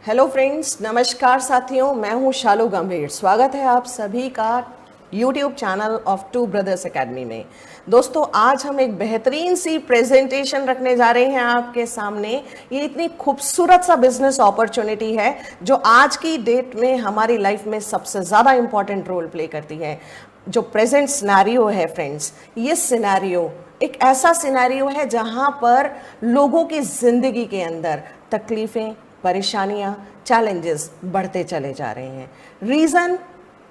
Hello friends, नमस्कार साथियों, मैं हूं शालू गंभीर। स्वागत है आप सभी का YouTube channel of two brothers academy में। दोस्तों, आज हम एक बेहतरीन सी प्रेजेंटेशन रखने जा रहे हैं आपके सामने। ये इतनी खूबसूरत सा बिजनेस अपॉर्चुनिटी है जो आज की डेट में हमारी लाइफ में सबसे ज़्यादा इंपॉर्टेंट रोल प्ले करती है। जो प्रेजेंट सिनेरियो है फ्रेंड्स, ये सिनेरियो एक ऐसा सिनेरियो है जहां पर लोगों की जिंदगी के अंदर तकलीफें, परेशानियां, चैलेंजेस बढ़ते चले जा रहे हैं। रीज़न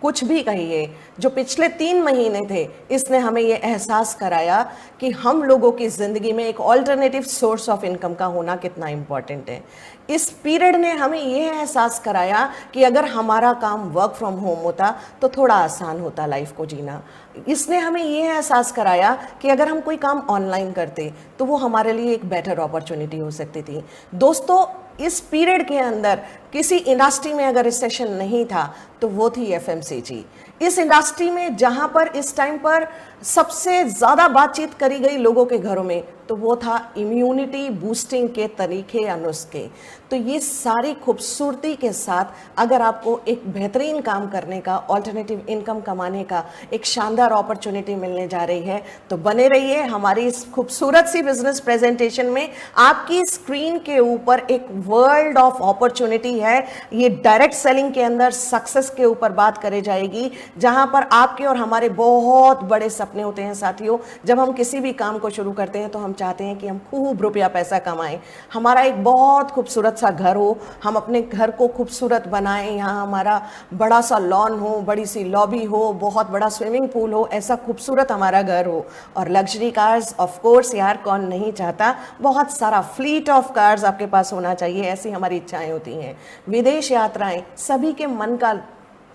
कुछ भी कहिए, जो पिछले 3 महीने थे, इसने हमें ये एहसास कराया कि हम लोगों की ज़िंदगी में एक ऑल्टरनेटिव सोर्स ऑफ इनकम का होना कितना इम्पॉर्टेंट है। इस पीरियड ने हमें ये एहसास कराया कि अगर हमारा काम वर्क फ्रॉम होम होता तो थोड़ा आसान होता लाइफ को जीना। इसने हमें ये एहसास कराया कि अगर हम कोई काम ऑनलाइन करते तो वो हमारे लिए एक बेटर अपॉर्चुनिटी हो सकती थी। दोस्तों, इस पीरियड के अंदर किसी इंडस्ट्री में अगर रिसेशन नहीं था तो वो थी एफएमसीजी। इस इंडस्ट्री में जहां पर इस टाइम पर सबसे ज़्यादा बातचीत करी गई लोगों के घरों में, तो वो था इम्यूनिटी बूस्टिंग के तरीके या नुस्खे। तो ये सारी खूबसूरती के साथ अगर आपको एक बेहतरीन काम करने का, ऑल्टरनेटिव इनकम कमाने का एक शानदार अपॉर्चुनिटी मिलने जा रही है, तो बने रहिए हमारी इस खूबसूरत सी बिजनेस प्रेजेंटेशन में। आपकी स्क्रीन के ऊपर एक वर्ल्ड ऑफ अपॉर्चुनिटी है। ये डायरेक्ट सेलिंग के अंदर सक्सेस के ऊपर बात करी जाएगी, जहां पर आपके और हमारे बहुत बड़े सपने होते हैं साथियों। जब हम किसी भी काम को शुरू करते हैं तो हम चाहते हैं कि हम खूब रुपया पैसा कमाएं, हमारा एक बहुत खूबसूरत सा घर हो, हम अपने घर को खूबसूरत बनाएं, यहाँ हमारा बड़ा सा लॉन हो, बड़ी सी लॉबी हो, बहुत बड़ा स्विमिंग पूल हो, ऐसा खूबसूरत हमारा घर हो। और लग्जरी कार्स, ऑफ कोर्स यार, कौन नहीं चाहता। बहुत सारा फ्लीट ऑफ कार्स आपके पास होना चाहिए, ऐसी हमारी इच्छाएं होती हैं। विदेश यात्राएं सभी के मन का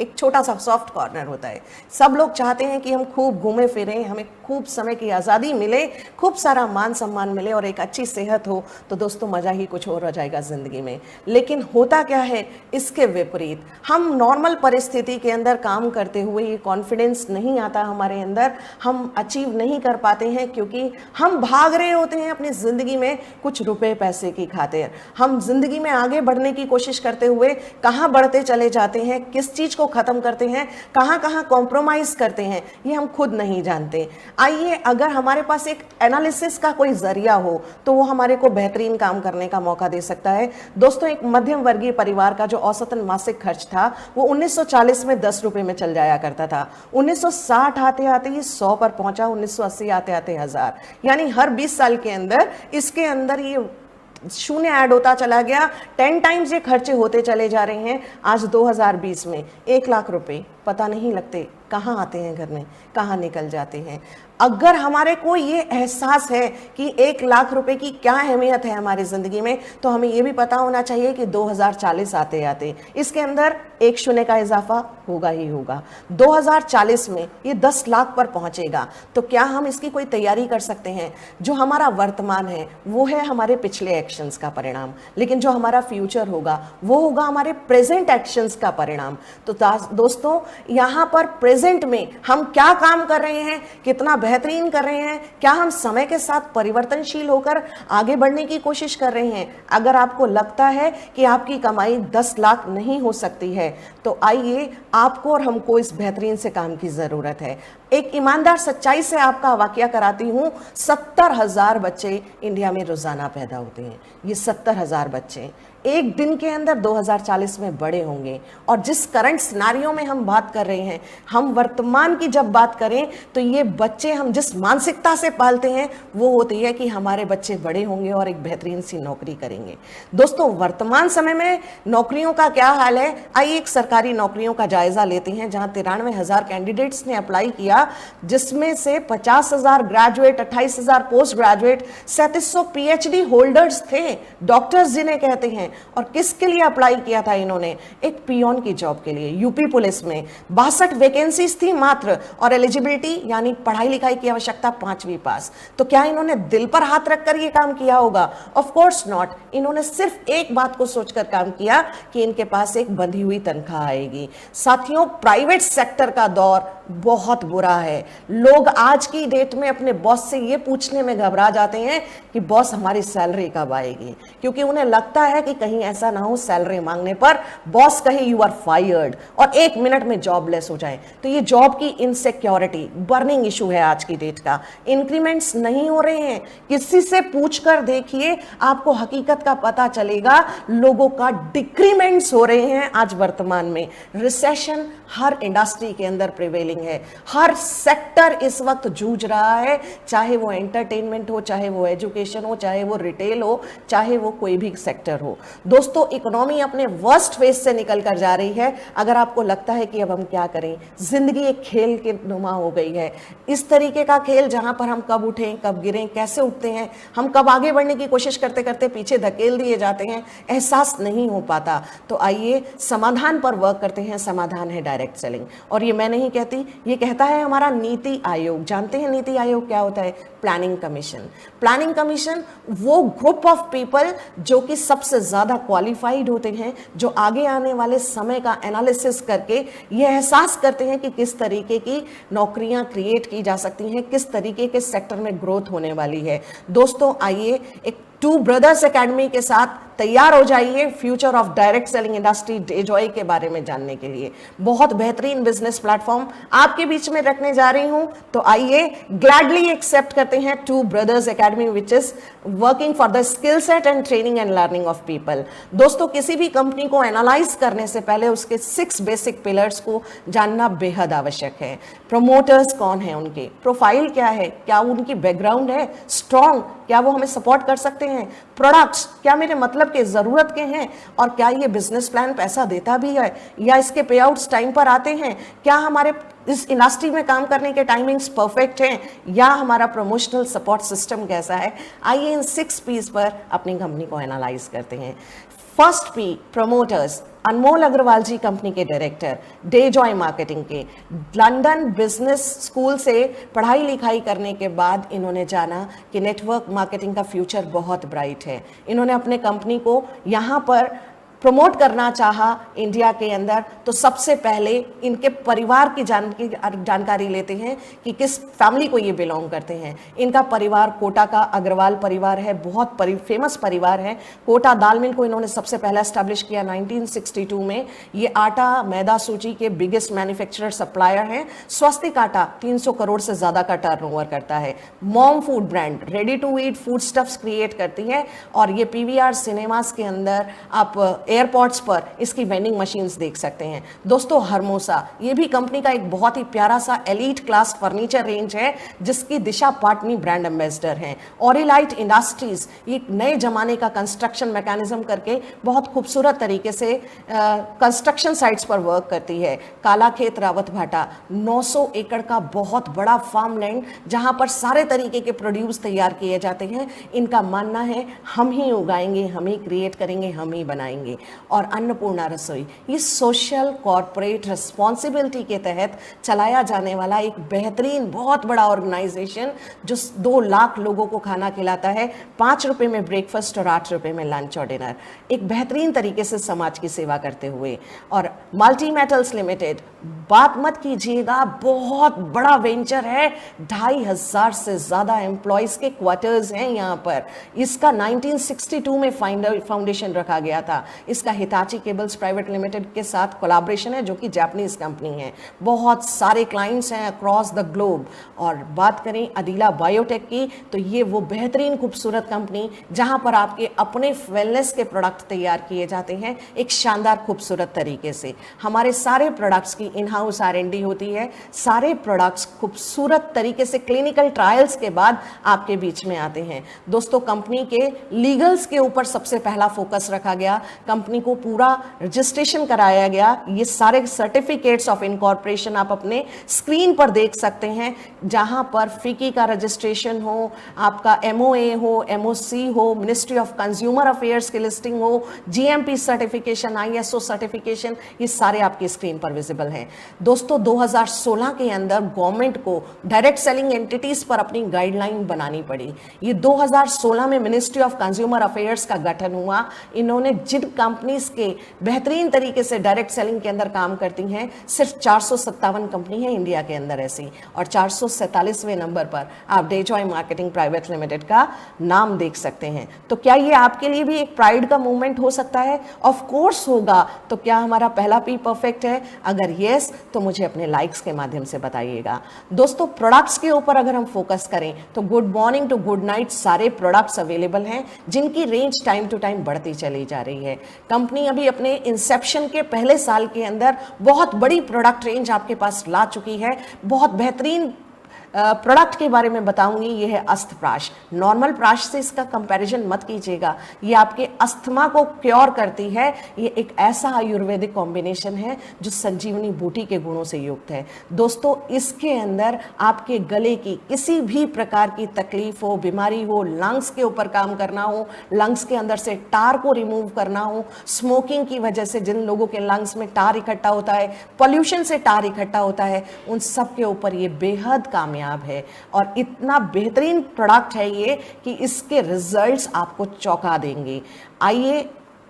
एक छोटा सा सॉफ्ट कॉर्नर होता है। सब लोग चाहते हैं कि हम खूब घूमे फिरें, हमें खूब समय की आज़ादी मिले, खूब सारा मान सम्मान मिले और एक अच्छी सेहत हो, तो दोस्तों मज़ा ही कुछ और हो जाएगा ज़िंदगी में। लेकिन होता क्या है, इसके विपरीत हम नॉर्मल परिस्थिति के अंदर काम करते हुए ये कॉन्फिडेंस नहीं आता हमारे अंदर, हम अचीव नहीं कर पाते हैं क्योंकि हम भाग रहे होते हैं अपनी ज़िंदगी में कुछ रुपए पैसे की खातिर। हम जिंदगी में आगे बढ़ने की कोशिश करते हुए कहाँ बढ़ते चले जाते हैं, किस चीज़ को खत्म करते हैं, कहां कहां कॉम्प्रोमाइज करते हैं, ये हम खुद नहीं जानते। आइए, अगर हमारे पास एक एनालिसिस का कोई जरिया हो तो वो हमारे को बेहतरीन काम करने का मौका दे सकता है। दोस्तों, एक मध्यम वर्गीय परिवार का जो औसतन मासिक खर्च था वो 1940 में 10 रुपए में चल जाया करता था। 1960 आते आते ये 100 पर पहुंचा, 1980 आते आते 1000, यानी हर 20 साल के अंदर इसके अंदर ये शून्य ऐड होता चला गया। 10 टाइम्स ये खर्चे होते चले जा रहे हैं। आज 2020 में 1 लाख रुपए पता नहीं लगते कहाँ आते हैं घर में, कहाँ निकल जाते हैं। अगर हमारे को ये एहसास है कि 1 लाख रुपए की क्या अहमियत है हमारी ज़िंदगी में, तो हमें ये भी पता होना चाहिए कि 2040 आते आते इसके अंदर 1 शून्य का इजाफा होगा ही होगा। 2040 में ये 10 लाख पर पहुंचेगा। तो क्या हम इसकी कोई तैयारी कर सकते हैं? जो हमारा वर्तमान है वो है हमारे पिछले एक्शंस का परिणाम, लेकिन जो हमारा फ्यूचर होगा वो होगा हमारे प्रेजेंट एक्शंस का परिणाम। तो दोस्तों, यहाँ पर प्रेजेंट में हम क्या काम कर रहे हैं, कितना बेहतरीन कर रहे हैं, क्या हम समय के साथ परिवर्तनशील होकर आगे बढ़ने की कोशिश कर रहे हैं? अगर आपको लगता है कि आपकी कमाई 10 लाख नहीं हो सकती है, तो आइए, आपको और हमको इस बेहतरीन से काम की जरूरत है। एक ईमानदार सच्चाई से आपका वाकया कराती हूं। 70,000 बच्चे इंडिया में रोजाना पैदा होते हैं। ये 70,000 बच्चे एक दिन के अंदर 2040 में बड़े होंगे। और जिस करंट सिनारियो में हम बात कर रहे हैं, हम वर्तमान की जब बात करें तो ये बच्चे हम जिस मानसिकता से पालते हैं वो होती है कि हमारे बच्चे बड़े होंगे और एक बेहतरीन सी नौकरी करेंगे। दोस्तों, वर्तमान समय में नौकरियों का क्या हाल है, आइए एक सरकारी नौकरियों का जायजा लेते हैं, जहां 93,000 कैंडिडेट्स ने अप्लाई किया, जिसमें से 50,000 graduate, 28,000 post graduate, 3700 PhD holders थे, डॉक्टर्स जिन्हें कहते हैं। और किसके लिए अप्लाई किया था इन्होंने? एक पियोन की जॉब के लिए। यूपी पुलिस में 62 वैकेंसीज थी मात्र, और एलिजिबिलिटी यानी पढ़ाई लिखाई की आवश्यकता 5वीं पास। तो क्या इन्होंने दिल पर हाथ रखकर यह काम किया होगा? Of course not. इन्होंने सिर्फ एक बात को सोचकर काम किया कि इनके पास एक बंधी हुई तनख्वाह आएगी। साथियों, प्राइवेट सेक्टर का दौर बहुत बुरा है। लोग आज की डेट में अपने बॉस से ये पूछने में घबरा जाते हैं कि बॉस हमारी सैलरी कब आएगी, क्योंकि उन्हें लगता है कि कहीं ऐसा ना हो सैलरी मांगने पर बॉस कहे यू आर फायर्ड और 1 मिनट में जॉबलेस हो जाए। तो ये जॉब की इनसिक्योरिटी बर्निंग इशू है आज की डेट का। इंक्रीमेंट्स नहीं हो रहे हैं, किसी से पूछकर देखिए, आपको हकीकत का पता चलेगा। लोगों का डिक्रीमेंट्स हो रहे हैं आज वर्तमान में। रिसेशन हर इंडस्ट्री के अंदर प्रिवेलिंग है, हर सेक्टर इस वक्त जूझ रहा है, चाहे वो एंटरटेनमेंट हो, चाहे वो एजुकेशन हो, चाहे वो रिटेल हो, चाहे वो कोई भी सेक्टर हो। दोस्तों, इकोनॉमी अपने वर्स्ट फेज से निकल कर जा रही है। अगर आपको लगता है कि अब हम क्या करें, जिंदगी एक खेल के नुमा हो गई है, इस तरीके का खेल जहां पर हम कब उठें, कब गिरें, कैसे उठते हैं, हम कब आगे बढ़ने की कोशिश करते करते पीछे धकेल दिए जाते हैं, एहसास नहीं हो पाता। तो आइए समाधान पर वर्क करते हैं। समाधान है डायरेक्ट सेलिंग, और ये मैं नहीं कहती, ये कहता है हमारा नीति आयोग। जानते हैं नीति आयोग क्या होता है? Planning commission. प्लानिंग कमीशन वो ग्रुप ऑफ पीपल जो कि सबसे ज्यादा क्वालिफाइड होते हैं, जो आगे आने वाले समय का एनालिसिस करके ये एहसास करते हैं कि किस तरीके की नौकरियां क्रिएट की जा सकती हैं, किस तरीके के सेक्टर में ग्रोथ होने वाली है। दोस्तों, आइए एक टू ब्रदर्स एकेडमी के साथ तैयार हो जाइए future of direct selling industry डेजॉय के बारे में जानने के लिए। बहुत बेहतरीन बिजनेस प्लेटफॉर्म आपके बीच में रखने जा रही हूं, तो आइए ग्लैडली एक्सेप्ट करते हैं two brothers academy which is working for the skill set and training and learning of people. दोस्तों, किसी भी कंपनी को एनालाइज करने से पहले उसके 6 बेसिक पिलर्स को जानना बेहद आवश्यक है। प्रमोटर्स कौन है, उनके प्रोफाइल क्या है, क्या उनकी बैकग्राउंड है स्ट्रॉन्ग, क्या वो हमें सपोर्ट कर सकते हैं, प्रोडक्ट्स क्या मेरे मतलब के जरूरत के हैं, और क्या ये बिजनेस प्लान पैसा देता भी है, या इसके पे आउट्स टाइम पर आते हैं, क्या हमारे इस इंडस्ट्री में काम करने के टाइमिंग्स परफेक्ट हैं, या हमारा प्रमोशनल सपोर्ट सिस्टम कैसा है। आइए इन 6 पीस पर अपनी कंपनी को एनालाइज करते हैं। First P, promoters. Anmol Agarwal ji company के डायरेक्टर, डेजॉय मार्केटिंग के, लंदन बिजनेस स्कूल से पढ़ाई लिखाई करने के बाद इन्होंने जाना कि नेटवर्क मार्केटिंग का फ्यूचर बहुत ब्राइट है। इन्होंने अपने कंपनी को यहाँ पर प्रमोट करना चाहा इंडिया के अंदर, तो सबसे पहले इनके परिवार की जानकारी लेते हैं कि किस फैमिली को ये बिलोंग करते हैं। इनका परिवार कोटा का अग्रवाल परिवार है, बहुत फेमस परिवार है। कोटा दाल मिल को इन्होंने सबसे पहला एस्टैब्लिश किया 1962 में। ये आटा मैदा सूजी के बिगेस्ट मैन्युफैक्चरर सप्लायर हैं। स्वस्तिक आटा 300 करोड़ से ज्यादा का टर्नओवर करता है। Mom food brand ready to eat food stuffs create करती है, और ये पीवीआर सिनेमास के अंदर आप एयरपोर्ट्स पर इसकी वेंडिंग मशीन्स देख सकते हैं। दोस्तों, हरमोसा ये भी कंपनी का एक बहुत ही प्यारा सा एलीट क्लास फर्नीचर रेंज है, जिसकी दिशा पाटनी ब्रांड एम्बेसडर हैं। ऑरिलाइट इंडस्ट्रीज एक नए जमाने का कंस्ट्रक्शन मैकेनिज्म करके बहुत खूबसूरत तरीके से कंस्ट्रक्शन साइट्स पर वर्क करती है। कालाखेत रावत भाटा 900 एकड़ का बहुत बड़ा फार्म लैंड, जहां पर सारे तरीके के प्रोड्यूस तैयार किए जाते हैं। इनका मानना है हम ही उगाएंगे, हम ही क्रिएट करेंगे, हम ही बनाएंगे। और अन्नपूर्णा रसोई ये सोशल कॉर्पोरेट रिस्पॉन्सिबिलिटी के तहत चलाया जाने वाला एक बेहतरीन बहुत बड़ा ऑर्गेनाइजेशन, जो 2 लाख लोगों को खाना खिलाता है। 5 रुपए में ब्रेकफास्ट और 8 रुपए में लंच और डिनर, एक बेहतरीन तरीके से समाज की सेवा करते हुए। और मल्टी मेटल्स लिमिटेड, बात मत कीजिएगा, बहुत बड़ा वेंचर है। 2500 से ज्यादा एम्प्लॉयज के क्वार्टर्स हैं यहाँ पर। इसका 1962 में फाउंडेशन रखा गया था। इसका हिताची केबल्स प्राइवेट लिमिटेड के साथ कोलैबोरेशन है, जो कि जापानीज कंपनी है। बहुत सारे क्लाइंट्स हैं अक्रॉस द ग्लोब। और बात करें अदीला बायोटेक की, तो ये वो बेहतरीन खूबसूरत कंपनी जहां पर आपके अपने वेलनेस के प्रोडक्ट तैयार किए जाते हैं एक शानदार खूबसूरत तरीके से। हमारे सारे प्रोडक्ट्स की इन हाउस R&D होती है। सारे प्रोडक्ट्स खूबसूरत तरीके से क्लिनिकल ट्रायल्स के बाद आपके बीच में आते हैं। दोस्तों, कंपनी के लीगल्स के ऊपर सबसे पहला फोकस रखा गया। कंपनी को पूरा रजिस्ट्रेशन कराया गया। ये सारे सर्टिफिकेट्स ऑफ इनकॉर्पोरेशन आप अपने स्क्रीन पर देख सकते हैं, जहां पर फिकी का रजिस्ट्रेशन हो, आपका MOA हो, MOC हो, मिनिस्ट्री ऑफ कंज्यूमर अफेयर्स की लिस्टिंग हो, GMP सर्टिफिकेशन, ISO सर्टिफिकेशन, ये सारे आपकी स्क्रीन पर विजिबल हैं। दोस्तों, 2016 के अंदर गवर्नमेंट को डायरेक्ट सेलिंग एंटिटीज पर अपनी गाइडलाइन बनानी पड़ी। ये 2016 में मिनिस्ट्री ऑफ कंज्यूमर अफेयर्स का गठन हुआ। इन्होंने जिन कंपनीज के बेहतरीन तरीके से डायरेक्ट सेलिंग के अंदर काम करती हैं, सिर्फ 457 कंपनी है इंडिया के अंदर ऐसी, और 447वें नंबर पर आप डेजॉय मार्केटिंग प्राइवेट लिमिटेड का नाम देख सकते हैं। तो क्या ये आपके लिए भी एक प्राइड का मूवमेंट हो सकता है? ऑफ कोर्स होगा। तो क्या हमारा पहला पी परफेक्ट है? अगर यस, तो मुझे अपने लाइक्स के माध्यम से बताइएगा। दोस्तों, प्रोडक्ट्स के ऊपर अगर हम फोकस करें तो good morning to good night सारे प्रोडक्ट्स अवेलेबल हैं, जिनकी रेंज टाइम टू टाइम बढ़ती चली जा रही है। कंपनी अभी अपने इंसेप्शन के पहले साल के अंदर बहुत बड़ी प्रोडक्ट रेंज आपके पास ला चुकी है। बहुत बेहतरीन प्रोडक्ट के बारे में बताऊंगी, ये है अस्थप्राश। नॉर्मल प्राश से इसका कंपैरिजन मत कीजिएगा, ये आपके अस्थमा को क्योर करती है। ये एक ऐसा आयुर्वेदिक कॉम्बिनेशन है जो संजीवनी बूटी के गुणों से युक्त है। दोस्तों, इसके अंदर आपके गले की किसी भी प्रकार की तकलीफ हो, बीमारी हो, लंग्स के ऊपर काम करना हो, लंग्स के अंदर से टार को रिमूव करना हो, स्मोकिंग की वजह से जिन लोगों के लंग्स में टार इकट्ठा होता है, पॉल्यूशन से टार इकट्ठा होता है, उन सब के ऊपर ये बेहद कामयाब है। और इतना बेहतरीन प्रोडक्ट है ये कि इसके रिजल्ट्स आपको चौंका देंगे। आइए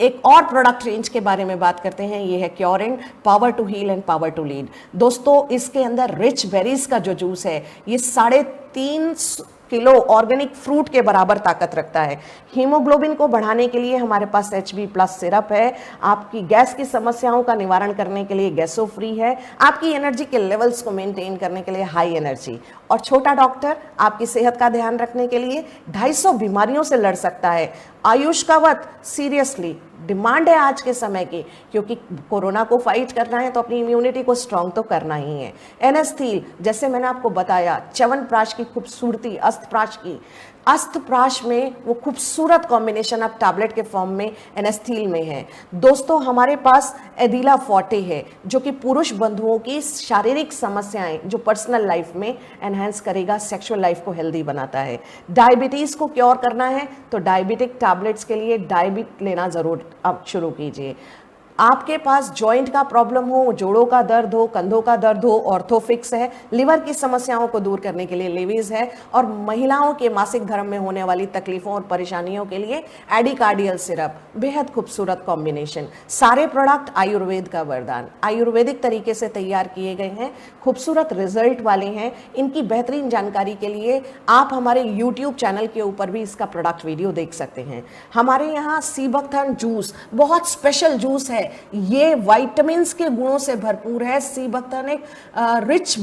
एक और प्रोडक्ट रेंज के बारे में बात करते हैं। ये है क्योरिन power to heal and power to lead. दोस्तों, इसके अंदर रिच बेरीज का जो जूस है ये 3.5 किलो ऑर्गेनिक फ्रूट के बराबर ताकत रखता है। हीमोग्लोबिन को बढ़ाने के लिए हमारे पास HB+ सिरप है। आपकी गैस की समस्याओं का निवारण करने के लिए गैसो फ्री है। आपकी एनर्जी के लेवल्स को मेंटेन करने के लिए हाई एनर्जी। और छोटा डॉक्टर आपकी सेहत का ध्यान रखने के लिए 250 बीमारियों से लड़ सकता है। आयुष कवच सीरियसली डिमांड है आज के समय की, क्योंकि कोरोना को फाइट करना है तो अपनी इम्यूनिटी को स्ट्रांग तो करना ही है। एनेस्थील, जैसे मैंने आपको बताया, च्यवनप्राश की खूबसूरती, अस्थप्राश की, अस्थप्राश में वो खूबसूरत कॉम्बिनेशन अब टैबलेट के फॉर्म में एनेस्थील में है। दोस्तों, हमारे पास एदिला फॉर्टे है जो कि पुरुष बंधुओं की शारीरिक समस्याएं जो पर्सनल लाइफ में एनहांस करेगा, सेक्सुअल लाइफ को हेल्दी बनाता है। डायबिटीज को क्योर करना है तो डायबिटिक टैबलेट्स के लिए डायबिट लेना जरूर अब शुरू कीजिए। आपके पास जॉइंट का प्रॉब्लम हो, जोड़ों का दर्द हो, कंधों का दर्द हो, ऑर्थोफिक्स है। लिवर की समस्याओं को दूर करने के लिए लिविज है। और महिलाओं के मासिक धर्म में होने वाली तकलीफों और परेशानियों के लिए एडिकार्डियल सिरप, बेहद खूबसूरत कॉम्बिनेशन। सारे प्रोडक्ट आयुर्वेद का वरदान, आयुर्वेदिक तरीके से तैयार किए गए हैं, खूबसूरत रिजल्ट वाले हैं। इनकी बेहतरीन जानकारी के लिए आप हमारे यूट्यूब चैनल के ऊपर भी इसका प्रोडक्ट वीडियो देख सकते हैं। हमारे यहाँ सीबकथर्न जूस बहुत स्पेशल जूस है। ये विटामिन्स के गुणों से भरपूर है। सीबकथर्न एक रिच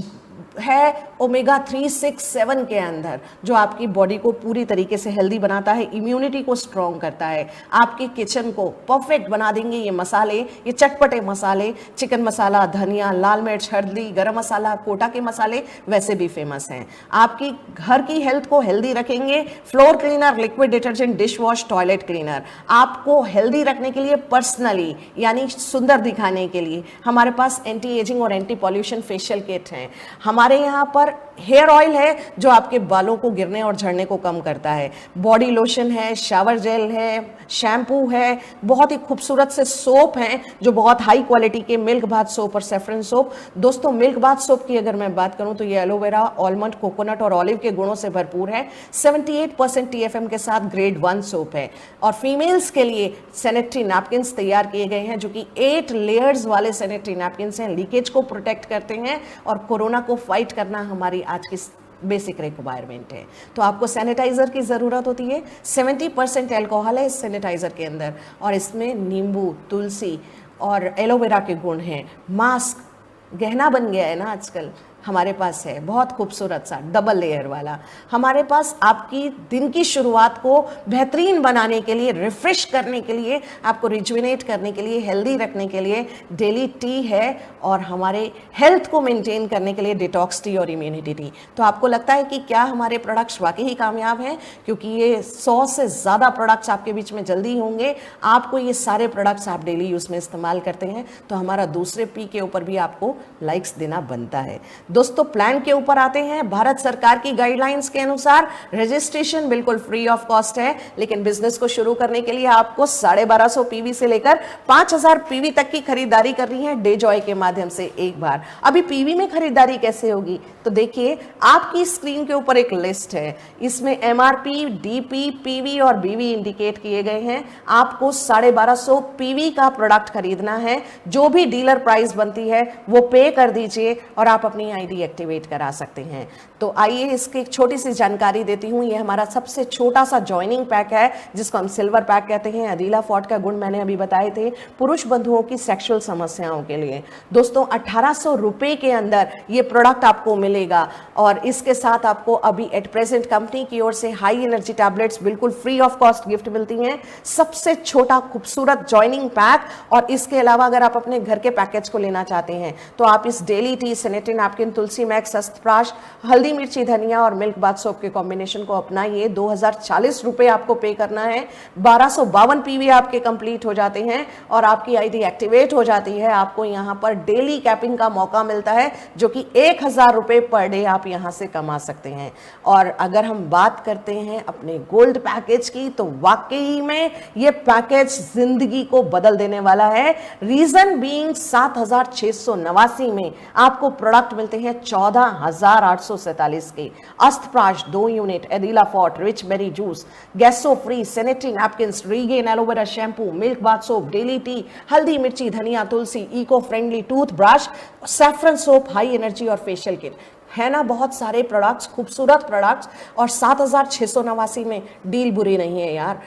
है ओमेगा 3, 6, 7 के अंदर, जो आपकी बॉडी को पूरी तरीके से हेल्दी बनाता है, इम्यूनिटी को स्ट्रॉन्ग करता है, आपके किचन को परफेक्ट बना देंगे ये मसाले, ये चटपटे मसाले। चिकन मसाला, धनिया, लाल मिर्च, हल्दी, गरम मसाला, कोटा के मसाले वैसे भी फेमस हैं। आपकी घर की हेल्थ को हेल्दी रखेंगे। Floor cleaner, liquid detergent, dish wash, toilet cleaner, आपको हेल्दी रखने के लिए पर्सनली, यानी सुंदर दिखाने के लिए हमारे पास एंटी एजिंग और एंटी पॉल्यूशन फेशियल किट हैं। हमारे यहाँ पर हेयर ऑयल है जो आपके बालों को गिरने और झड़ने को कम करता है। बॉडी लोशन है, शावर जेल है, शैम्पू है, बहुत ही खूबसूरत से सोप हैं जो बहुत हाई क्वालिटी के, मिल्क बाथ सोप और सेफ्रन सोप। दोस्तों, मिल्क बाथ सोप की अगर मैं बात करूं तो ये एलोवेरा, आलमंड, कोकोनट और ऑलिव के गुणों से भरपूर है। 78% TFM के साथ ग्रेड 1 सोप है। और फीमेल्स के लिए सैनिटरी नैपकिन्स तैयार किए गए हैं जो कि 8 लेयर्स वाले सैनिटरी नैपकिन्स हैं, लीकेज को प्रोटेक्ट करते हैं और कोरोना को फाइट करना हमारी आज की बेसिक रिक्वायरमेंट है। तो आपको सैनिटाइजर की ज़रूरत होती है। 70% अल्कोहल है इस सैनिटाइजर के अंदर और इसमें नींबू, तुलसी और एलोवेरा के गुण हैं। मास्क गहना बन गया है ना आजकल, हमारे पास है बहुत खूबसूरत सा डबल लेयर वाला। हमारे पास आपकी दिन की शुरुआत को बेहतरीन बनाने के लिए, रिफ्रेश करने के लिए, आपको रिजुविनेट करने के लिए, हेल्दी रखने के लिए डेली टी है और हमारे हेल्थ को मेंटेन करने के लिए डिटॉक्स टी और इम्यूनिटी टी। तो आपको लगता है कि क्या हमारे प्रोडक्ट्स वाकई ही कामयाब हैं? क्योंकि ये 100 से ज़्यादा प्रोडक्ट्स आपके बीच में जल्दी होंगे। आपको ये सारे प्रोडक्ट्स आप डेली यूज़ में इस्तेमाल करते हैं तो हमारा दूसरे पी के ऊपर भी आपको लाइक्स देना बनता है। दोस्तों प्लान के ऊपर आते हैं। भारत सरकार की गाइडलाइंस के अनुसार रजिस्ट्रेशन बिल्कुल फ्री ऑफ कॉस्ट है, लेकिन बिजनेस को शुरू करने के लिए आपको 1250 पीवी से लेकर 5000 पीवी तक की खरीदारी करनी है डे जॉय के माध्यम से एक बार। अभी पीवी में खरीदारी कैसे होगी, तो देखिए आपकी स्क्रीन के ऊपर एक लिस्ट है, इसमें एमआरपी, डीपी, पीवी और बीवी इंडिकेट किए गए हैं। आपको 1250 पीवी का प्रोडक्ट खरीदना है, जो भी डीलर प्राइस बनती है वो पे कर दीजिए और आप अपनी आईडी एक्टिवेट करा सकते हैं। तो आइए इसकी एक छोटी सी जानकारी देती हूं। ये हमारा सबसे छोटा सा ज्वाइनिंग पैक है, जिसको हम सिल्वर पैक कहते हैं। अदीला फोर्ट का गुण मैंने अभी बताए थे, पुरुष बंधुओं की सेक्सुअल समस्याओं के लिए। दोस्तों 1800 रुपए के अंदर ये प्रोडक्ट आपको मिलेगा और इसके साथ आपको अभी एट प्रेजेंट कंपनी की ओर से हाई एनर्जी टैबलेट्स बिल्कुल फ्री ऑफ कॉस्ट गिफ्ट मिलती हैं। सबसे छोटा खूबसूरत ज्वाइनिंग पैक, और इसके अलावा अगर आप अपने घर के पैकेज को लेना चाहते हैं तो आप इस डेली टी, सेनेटरी नैपकिन, तुलसी मैक्स, अस्तप्राश, हल्दी मिर्ची धनिया और मिल्क बाथ सोप के कॉम्बिनेशन को अपनाइए। 2040 रुपए आपको पे करना है। 1252 पीवी आपके कंप्लीट हो जाते हैं और आपकी आईडी एक्टिवेट हो जाती है। आपको यहां पर डेली कैपिंग का मौका मिलता है, जो कि 1000 रुपए पर डे आप यहां से कमा सकते हैं। और अगर हम बात करते हैं अपने गोल्ड पैकेज की, तो वाकई में ये पैकेज जिंदगी को बदल देने वाला है। रीजन बीइंग 7689 में आपको प्रोडक्ट मिलते हैं 14847 के। अस्तप्राश 2 यूनिट, एदिला फोर्ट, रिच बेरी जूस, गैसो free, sanitary napkins, regain aloe vera shampoo, milk bath soap, daily tea, हल्दी मिर्ची धनिया तुलसी, eco friendly toothbrush, saffron soap, high energy और फेशियल किट है ना। बहुत सारे प्रोडक्ट्स, खूबसूरत प्रोडक्ट्स, और 7689 में डील बुरी नहीं है यार।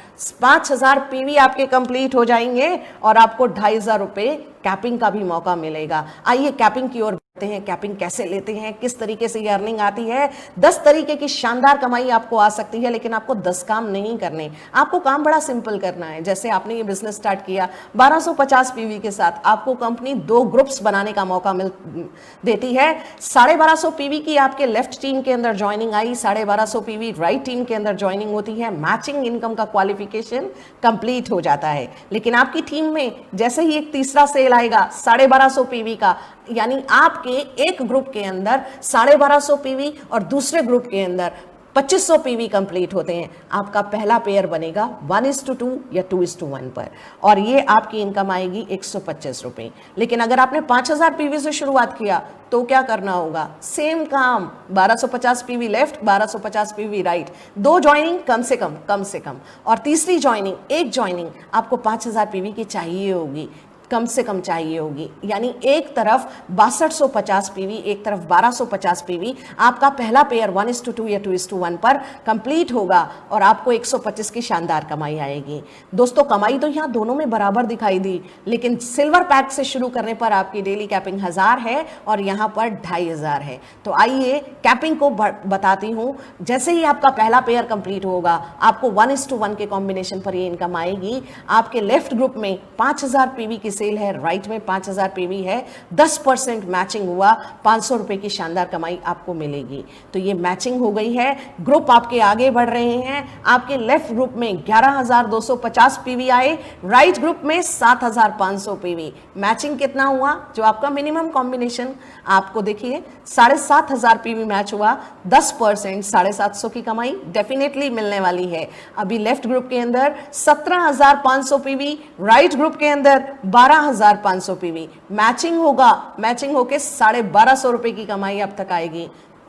5000 पीवी आपके कंप्लीट हो जाएंगे और आपको 2500 रुपए कैपिंग का भी मौका मिलेगा। आइए कैपिंग की ओर बढ़ते हैं। कैपिंग कैसे लेते हैं, किस तरीके से ये अर्निंग आती है। 10 तरीके की शानदार कमाई आपको आ सकती है, लेकिन आपको 10 काम नहीं करने। आपको काम बड़ा सिंपल करना है। जैसे आपने ये बिजनेस स्टार्ट किया 1250 पीवी के साथ, आपको कंपनी 2 ग्रुप्स बनाने का मौका देती है। 1250 पीवी की आपके लेफ्ट टीम के अंदर joining I, 1250 PV right team के अंदर ज्वाइनिंग होती है। मैचिंग इनकम का क्वालिफिकेशन कंप्लीट हो जाता है। लेकिन आपकी टीम में जैसे ही एक तीसरा सेल आएगा 1250 पीवी का, यानी आपके एक ग्रुप के अंदर 1250 पीवी और दूसरे ग्रुप के अंदर 2500 पीवी कंप्लीट होते हैं, आपका पहला पेयर बनेगा 1:2 या 2:1 पर, और ये आपकी इनकम आएगी 125 रुपए। लेकिन अगर आपने 5000 पीवी से शुरुआत किया तो क्या करना होगा, सेम काम, 1250 PV left, 1250 PV right, 2 joining कम से कम, और तीसरी ज्वाइनिंग, एक ज्वाइनिंग आपको 5000 पीवी की चाहिए होगी, कम से कम चाहिए होगी। यानी एक तरफ 6250 पीवी, एक तरफ 1250 पीवी, आपका पहला पेयर 1:2 या 2:1 पर कंप्लीट होगा और आपको 125 की शानदार कमाई आएगी। दोस्तों कमाई तो यहाँ दोनों में बराबर दिखाई दी, लेकिन सिल्वर पैक से शुरू करने पर आपकी डेली कैपिंग 1000 है और यहाँ पर 2500 है। तो आइए कैपिंग को बताती हूँ। जैसे ही आपका पहला पेयर कंप्लीट होगा, आपको 1:1 के कॉम्बिनेशन पर ये इनकम आएगी। आपके लेफ्ट ग्रुप में 5000 पीवी की सेल है, राइट में 5000 पीवी है, 10% मैचिंग हुआ, 500 रुपए की शानदार कमाई आपको मिलेगी। तो ये मैचिंग हो गई है, ग्रुप आपके आगे बढ़ रहे हैं। आपके लेफ्ट ग्रुप में 11250 पीवी आए, राइट ग्रुप में 7500 पीवी। मैचिंग कितना हुआ, जो आपका मिनिमम कॉम्बिनेशन आपको देखिए 7500 पीवी मैच हुआ, 10% 750 की कमाई डेफिनेटली मिलने वाली है। अभी लेफ्ट ग्रुप के अंदर 17500 पीवी, राइट ग्रुप के अंदर 12500 पीवी। मैचिंग होगा, मैचिंग होके 1250 रुपए की कमाई अब तक आएगी।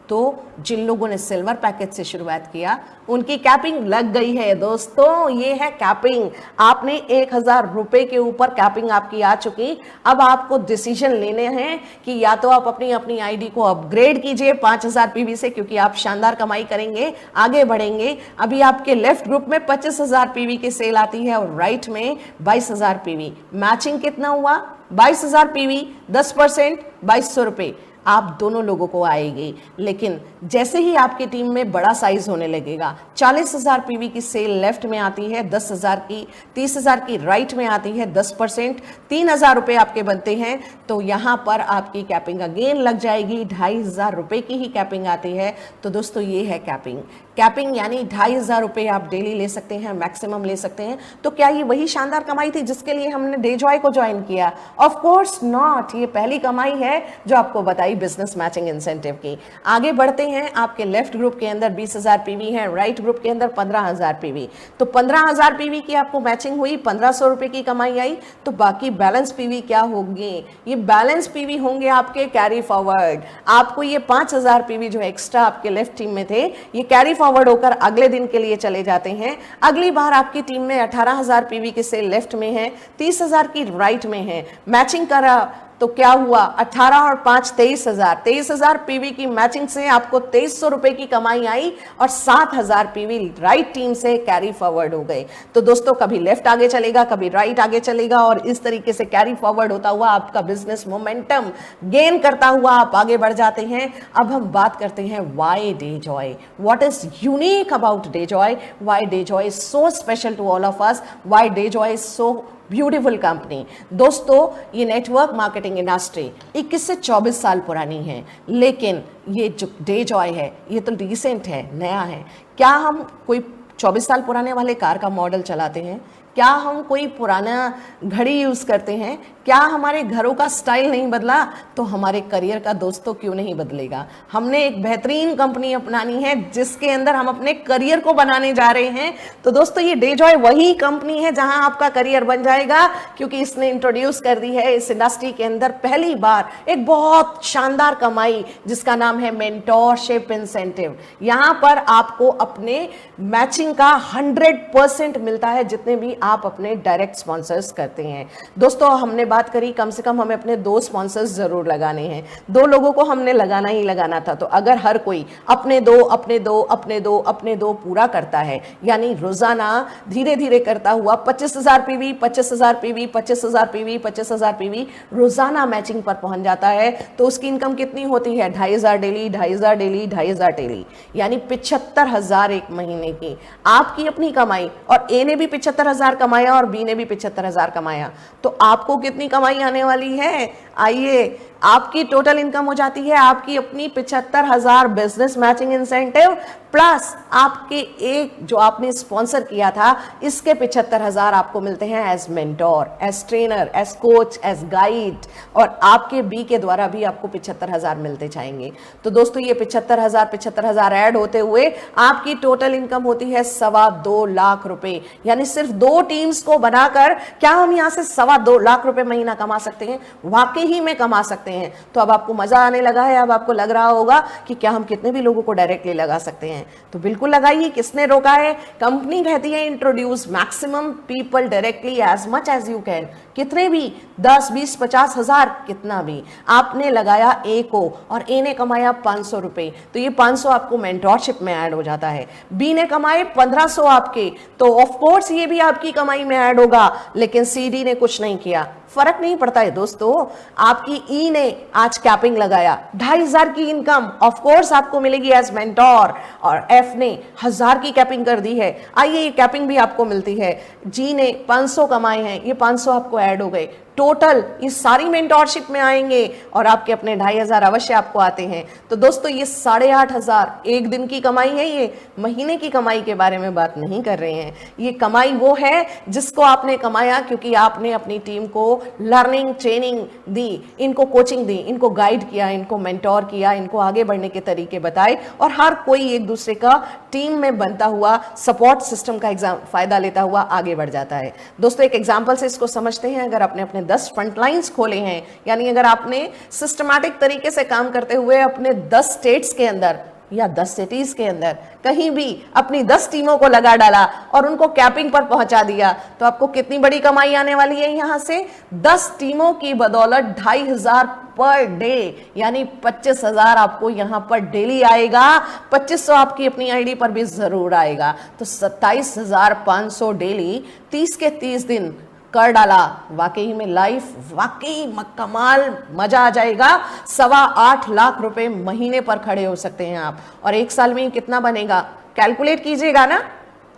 तो जिन लोगों ने सिल्वर पैकेज से शुरुआत किया उनकी कैपिंग लग गई है। दोस्तों ये है कैपिंग, आपने 1000 रुपए के ऊपर कैपिंग आपकी आ चुकी। अब आपको डिसीजन लेने हैं कि या तो आप अपनी आईडी को अपग्रेड कीजिए 5000 पीवी से, क्योंकि आप शानदार कमाई करेंगे, आगे बढ़ेंगे। अभी आपके लेफ्ट ग्रुप में 25000 पीवी की सेल आती है और राइट में 22000 पीवी। मैचिंग कितना हुआ, 22000 पीवी, 10% 2200 रुपए आप दोनों लोगों को आएगी। लेकिन जैसे ही आपकी टीम में बड़ा साइज होने लगेगा, 40000 पीवी की सेल लेफ्ट में आती है, 10000 की, 30000 की राइट में आती है, 10%, 3000 रुपए आपके बनते हैं। तो यहाँ पर आपकी कैपिंग अगेन लग जाएगी, 2500 रुपए की ही कैपिंग आती है। तो दोस्तों ये है कैपिंग। कैपिंग यानी 2500 रुपए आप डेली ले सकते हैं, मैक्सिमम ले सकते हैं। तो क्या ये वही शानदार कमाई थी जिसके लिए हमने डे जॉय को ज्वाइन किया? Of course not. ये पहली कमाई है जो आपको बताई नई बिजनेस मैचिंग इंसेंटिव की। आगे बढ़ते हैं, आपके लेफ्ट ग्रुप के अंदर 20,000 पीवी है, राइट ग्रुप के अंदर 15,000 पीवी। तो 15,000 पीवी की आपको मैचिंग हुई, 1,500 रुपए की कमाई आई। तो बाकी बैलेंस पीवी क्या होंगे? ये बैलेंस पीवी होंगे आपके कैरी फॉरवर्ड। आपको ये 5,000 पीवी जो एक्स्ट्रा आपके लेफ्ट टीम में थे, ये कैरी फॉरवर्ड होकर अगले दिन के लिए चले जाते हैं। अगली बार आपकी टीम में 18,000 पीवी की सेल लेफ्ट में है, 30,000 की राइट में है। मैचिंग करा तो क्या हुआ? 18 और 5 23,000। 23,000 पीवी की मैचिंग से आपको 2,300 रुपए की कमाई आई और 7,000 पीवी राइट टीम से कैरी फॉरवर्ड हो गए। तो दोस्तों, कभी लेफ्ट आगे चलेगा, कभी राइट आगे चलेगा, और इस तरीके से कैरी फॉरवर्ड होता हुआ आपका बिजनेस मोमेंटम गेन करता हुआ आप आगे बढ़ जाते हैं। अब हम बात करते हैं why day joy, what is unique about day joy, why day joy is so special to all of us, why day joy is so beautiful company. दोस्तों, ये नेटवर्क मार्केटिंग इंडस्ट्री 21 से 24 साल पुरानी है, लेकिन ये जो डे जॉय है ये तो रिसेंट है, नया है। क्या हम कोई 24 साल पुराने वाले कार का मॉडल चलाते हैं? क्या हम कोई पुराना घड़ी यूज़ करते हैं? क्या हमारे घरों का स्टाइल नहीं बदला तो हमारे करियर का दोस्तों क्यों नहीं बदलेगा? हमने एक बेहतरीन कंपनी अपनानी है जिसके अंदर हम अपने करियर को बनाने जा रहे हैं। तो दोस्तों, ये डे जॉय वही कंपनी है जहां आपका करियर बन जाएगा, क्योंकि इसने इंट्रोड्यूस कर दी है इस इंडस्ट्री के अंदर पहली बार एक बहुत शानदार कमाई जिसका नाम है मेंटोरशिप इंसेंटिव। यहां पर आपको अपने मैचिंग का 100% मिलता है जितने भी आप अपने डायरेक्ट स्पॉन्सर्स करते हैं। दोस्तों, हमने बात करी कम से कम हमें अपने 2 स्पॉन्सर्स जरूर लगाने हैं, 2 लोगों को हमने लगाना ही लगाना था। तो अगर हर कोई अपने दो पूरा करता है, यानी रोजाना धीरे धीरे करता हुआ 25,000 पीवी 25,000 पीवी 25,000 पीवी 25,000 पीवी रोजाना मैचिंग पर पहुंच जाता है, तो उसकी इनकम कितनी होती है? 2,500 डेली 2,500 डेली 2,500 डेली, यानी 75,000 एक महीने की आपकी अपनी कमाई। और ए ने भी 75,000 कमाया और बी ने भी 75,000 कमाया, तो आपको कितनी कमाई आने वाली है? आइए, आपकी टोटल इनकम हो जाती है आपकी अपनी 75,000 बिजनेस मैचिंग इंसेंटिव प्लस आपके एक जो आपने स्पॉन्सर किया था इसके 75,000 आपको मिलते हैं as mentor, as trainer, as coach, as guide, और आपके बी के द्वारा भी आपको 75,000 मिलते जाएंगे। तो दोस्तों, ये 75,000 ऐड होते हुए आपकी टोटल इनकम होती है 2.25 लाख रुपए। यानी सिर्फ 2 टीम्स को बनाकर क्या हम यहां से 2.25 लाख रुपए महीना कमा सकते हैं? वाकई ही में कमा सकते हैं। तो अब आपको मजा आने लगा है, अब आपको लग रहा होगा कि क्या हम कितने भी लोगों को डायरेक्टली लगा सकते हैं। तो बिल्कुल लगाइए, किसने रोका है? कंपनी कहती है introduce maximum people directly as much as you can. कितने भी 10, 20, 50,000 कितना भी आपने लगाया ए को, और ए ने कमाया 500 रुपए, तो ये 500 आपको मेंटोरशिप में ऐड हो जाता है। बी ने कमाए 1,500 आपके, तो ऑफ कोर्स ये भी आपकी कमाई में ऐड होगा, लेकिन सी डी ने कुछ नहीं किया, फर्क नहीं पड़ता है दोस्तों। आपकी ई ने आज कैपिंग लगाया 2,500 की इनकम ऑफ कोर्स आपको मिलेगी एज मेंटोर, और एफ ने 1,000 की कैपिंग कर दी है, आइए ये कैपिंग भी आपको मिलती है। जी ने 500 कमाए हैं, ये 500 आपको ऐड हो गए। टोटल ये सारी मेंटोरशिप में आएंगे और आपके अपने 2,500 अवश्य आपको आते हैं। तो दोस्तों, ये 8,500 एक दिन की कमाई है, ये महीने की कमाई के बारे में बात नहीं कर रहे हैं। ये कमाई वो है जिसको आपने कमाया क्योंकि आपने अपनी टीम को लर्निंग ट्रेनिंग दी, इनको कोचिंग दी, इनको गाइड किया, इनको मेंटोर किया, इनको आगे बढ़ने के तरीके बताए, और हर कोई एक दूसरे का टीम में बनता हुआ सपोर्ट सिस्टम का फायदा लेता हुआ आगे बढ़ जाता है। दोस्तों, एक एग्जाम्पल से इसको समझते हैं। अगर आपने अपने 10 फ्रंटलाइंस खोले हैं, यानी अगर आपने सिस्टमैटिक तरीके से काम करते हुए अपने 10 स्टेट्स के अंदर या 10 सिटीज के अंदर कहीं भी अपनी 10 टीमों को लगा डाला और उनको कैपिंग पर पहुंचा दिया, तो आपको कितनी बड़ी कमाई आने वाली है? यहां से 10 टीमों की बदौलत 2,500 पर डे, यानी 25,000 आपको यहां पर डेली आएगा। 2,500 आपकी अपनी आईडी पर भी जरूर आएगा, तो 27,500 डेली 30 के 30 दिन कर डाला। वाकई में लाइफ वाकई कमाल, मजा आ जाएगा। 8.25 लाख रुपए महीने पर खड़े हो सकते हैं आप, और एक साल में कितना बनेगा कैलकुलेट कीजिएगा ना।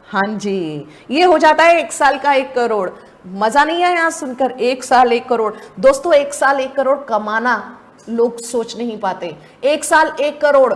हाँ जी, ये हो जाता है 1 साल का 1 करोड़। मजा नहीं आया यहाँ सुनकर? 1 साल 1 करोड़। दोस्तों, 1 साल 1 करोड़ कमाना लोग सोच नहीं पाते। 1 साल 1 करोड़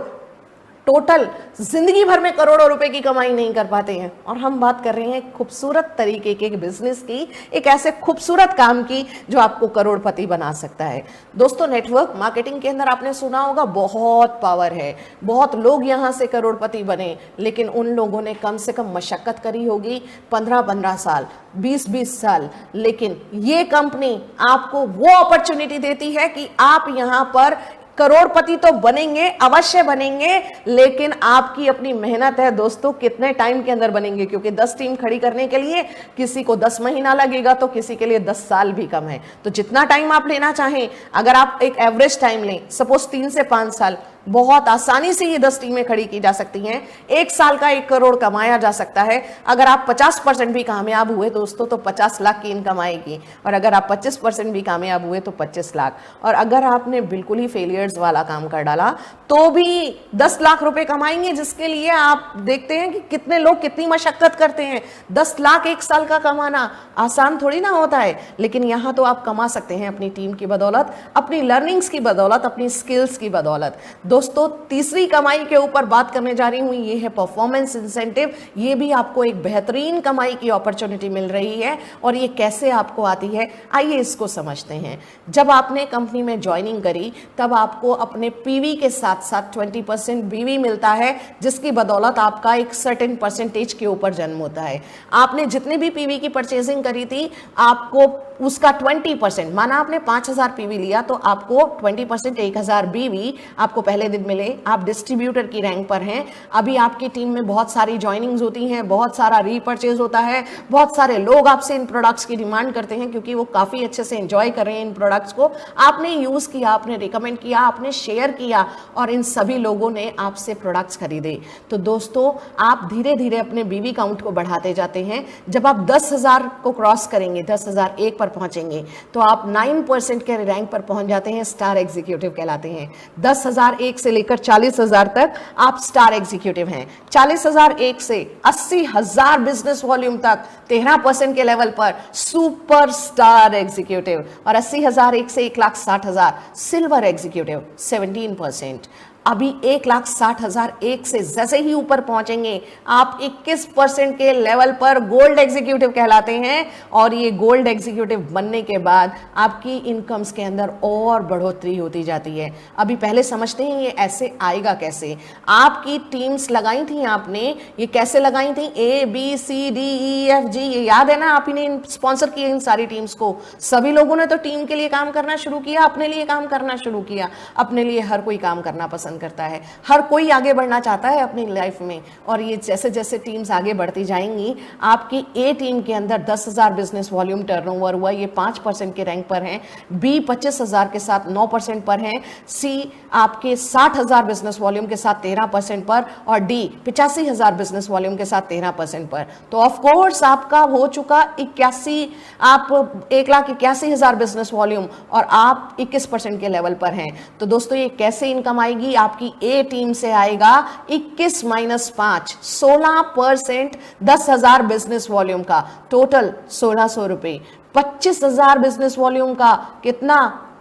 टोटल जिंदगी भर में करोड़ों रुपए की कमाई नहीं कर पाते हैं। और हम बात कर रहे हैं खूबसूरत तरीके के बिजनेस की, एक ऐसे खूबसूरत काम की जो आपको करोड़पति बना सकता है। दोस्तों, नेटवर्क मार्केटिंग के अंदर आपने सुना होगा बहुत पावर है, बहुत लोग यहां से करोड़पति बने, लेकिन उन लोगों ने कम से कम मशक्कत करी होगी 15-15 साल, 20-20 साल। लेकिन ये कंपनी आपको वो अपॉर्चुनिटी देती है कि आप यहां पर करोड़पति तो बनेंगे, अवश्य बनेंगे, लेकिन आपकी अपनी मेहनत है दोस्तों कितने टाइम के अंदर बनेंगे, क्योंकि 10 टीम खड़ी करने के लिए किसी को 10 महीना लगेगा तो किसी के लिए 10 साल भी कम है। तो जितना टाइम आप लेना चाहें, अगर आप एक एवरेज टाइम लें, सपोज 3 से 5 साल, बहुत आसानी से ये 10 टीमें खड़ी की जा सकती हैं। 1 साल का 1 करोड़ कमाया जा सकता है। अगर आप 50% भी कामयाब हुए दोस्तों तो 50 लाख की इनकम आएगी, और अगर आप 25% भी कामयाब हुए तो 25 लाख, और अगर आपने बिल्कुल ही फेलियर्स वाला काम कर डाला तो भी 10 लाख रुपए कमाएंगे, जिसके लिए आप देखते हैं कि कितने लोग कितनी मशक्कत करते हैं। 10 लाख 1 साल का कमाना आसान थोड़ी ना होता है, लेकिन यहां तो आप कमा सकते हैं अपनी टीम की बदौलत, अपनी लर्निंग्स की बदौलत, अपनी स्किल्स की बदौलत। दोस्तों, तीसरी कमाई के ऊपर बात करने जा रही हूं, ये है परफॉर्मेंस इंसेंटिव। ये भी आपको एक बेहतरीन कमाई की अपॉर्चुनिटी मिल रही है, और ये कैसे आपको आती है, आइए इसको समझते हैं। जब आपने कंपनी में ज्वाइनिंग करी तब आपको अपने पीवी के साथ साथ 20% बीवी मिलता है, जिसकी बदौलत आपका एक सर्टेन परसेंटेज के ऊपर जन्म होता है। आपने जितनी भी पीवी की परचेजिंग करी थी, आपको उसका 20%, माना आपने 5000 पीवी लिया तो आपको 20% 1000 बीवी आपको पहले दिन मिले। आप डिस्ट्रीब्यूटर की रैंक पर हैं, अभी आपकी टीम में बहुत सारी ज्वाइनिंग्स होती हैं, बहुत सारा रीपर्चेज होता है, बहुत सारे लोग आपसे इन प्रोडक्ट्स की डिमांड करते हैं क्योंकि वो काफी अच्छे से एंजॉय कर रहे हैं इन प्रोडक्ट्स को। आपने यूज किया, आपने रिकमेंड किया, आपने शेयर किया, और इन सभी लोगों ने आपसे प्रोडक्ट्स खरीदे। तो दोस्तों, आप धीरे धीरे अपने बीवी काउंट को बढ़ाते जाते हैं। जब आप 10,000 को क्रॉस करेंगे, 10,001 पर पहुंचेंगे, तो आप 9% के रैंक पर पहुंच जाते हैं, स्टार एग्जीक्यूटिव कहलाते हैं। 10,001 से लेकर 40,000 तक आप स्टार एग्जीक्यूटिव हैं। 40,001 से 80,000 बिजनेस वॉल्यूम तक 13% के लेवल पर सुपर स्टार एग्जीक्यूटिव, और 80,001 से 1,60,000 सिल्वर एग्जीक्यूटिव 17%। अभी 1,60,001 से जैसे ही ऊपर पहुंचेंगे आप 21% के लेवल पर गोल्ड एग्जीक्यूटिव कहलाते हैं, और ये गोल्ड एग्जीक्यूटिव बनने के बाद आपकी इनकम्स के अंदर और बढ़ोतरी होती जाती है। अभी पहले समझते हैं ये ऐसे आएगा कैसे। आपकी टीम्स लगाई थी आपने, ये कैसे लगाई थी, ABCDEFG, ये याद है ना, आप ही ने स्पॉन्सर किए इन सारी टीम्स को। सभी लोगों ने तो टीम के लिए काम करना शुरू किया, अपने लिए काम करना शुरू किया। अपने लिए हर कोई काम करना पसंद करता है, हर कोई आगे बढ़ना चाहता है अपनी लाइफ में, और ये जैसे जैसे टीम्स आगे बढ़ती जाएंगी, आपकी ए टीम के अंदर 10,000 बिजनेस वॉल्यूम टर्नओवर हुआ, ये 5% के रैंक पर हैं। बी 25,000 के साथ 9% पर हैं। सी आपके 60,000 बिजनेस वॉल्यूम के साथ 13% पर, और डी 85,000 बिजनेस वॉल्यूम के साथ 13% पर। तो ऑफ कोर्स आपका हो चुका 81, आप 1,81,000 बिजनेस वॉल्यूम, और आप 21% के लेवल पर हैं। तो दोस्तों, ये कैसे इनकम आएगी, आपकी ए टीम से आएगा 21 माइनस 5, 16%, 10,000 बिजनेस वॉल्यूम का टोटल 1,600 रुपए। 25,000 बिजनेस वॉल्यूम का कितना,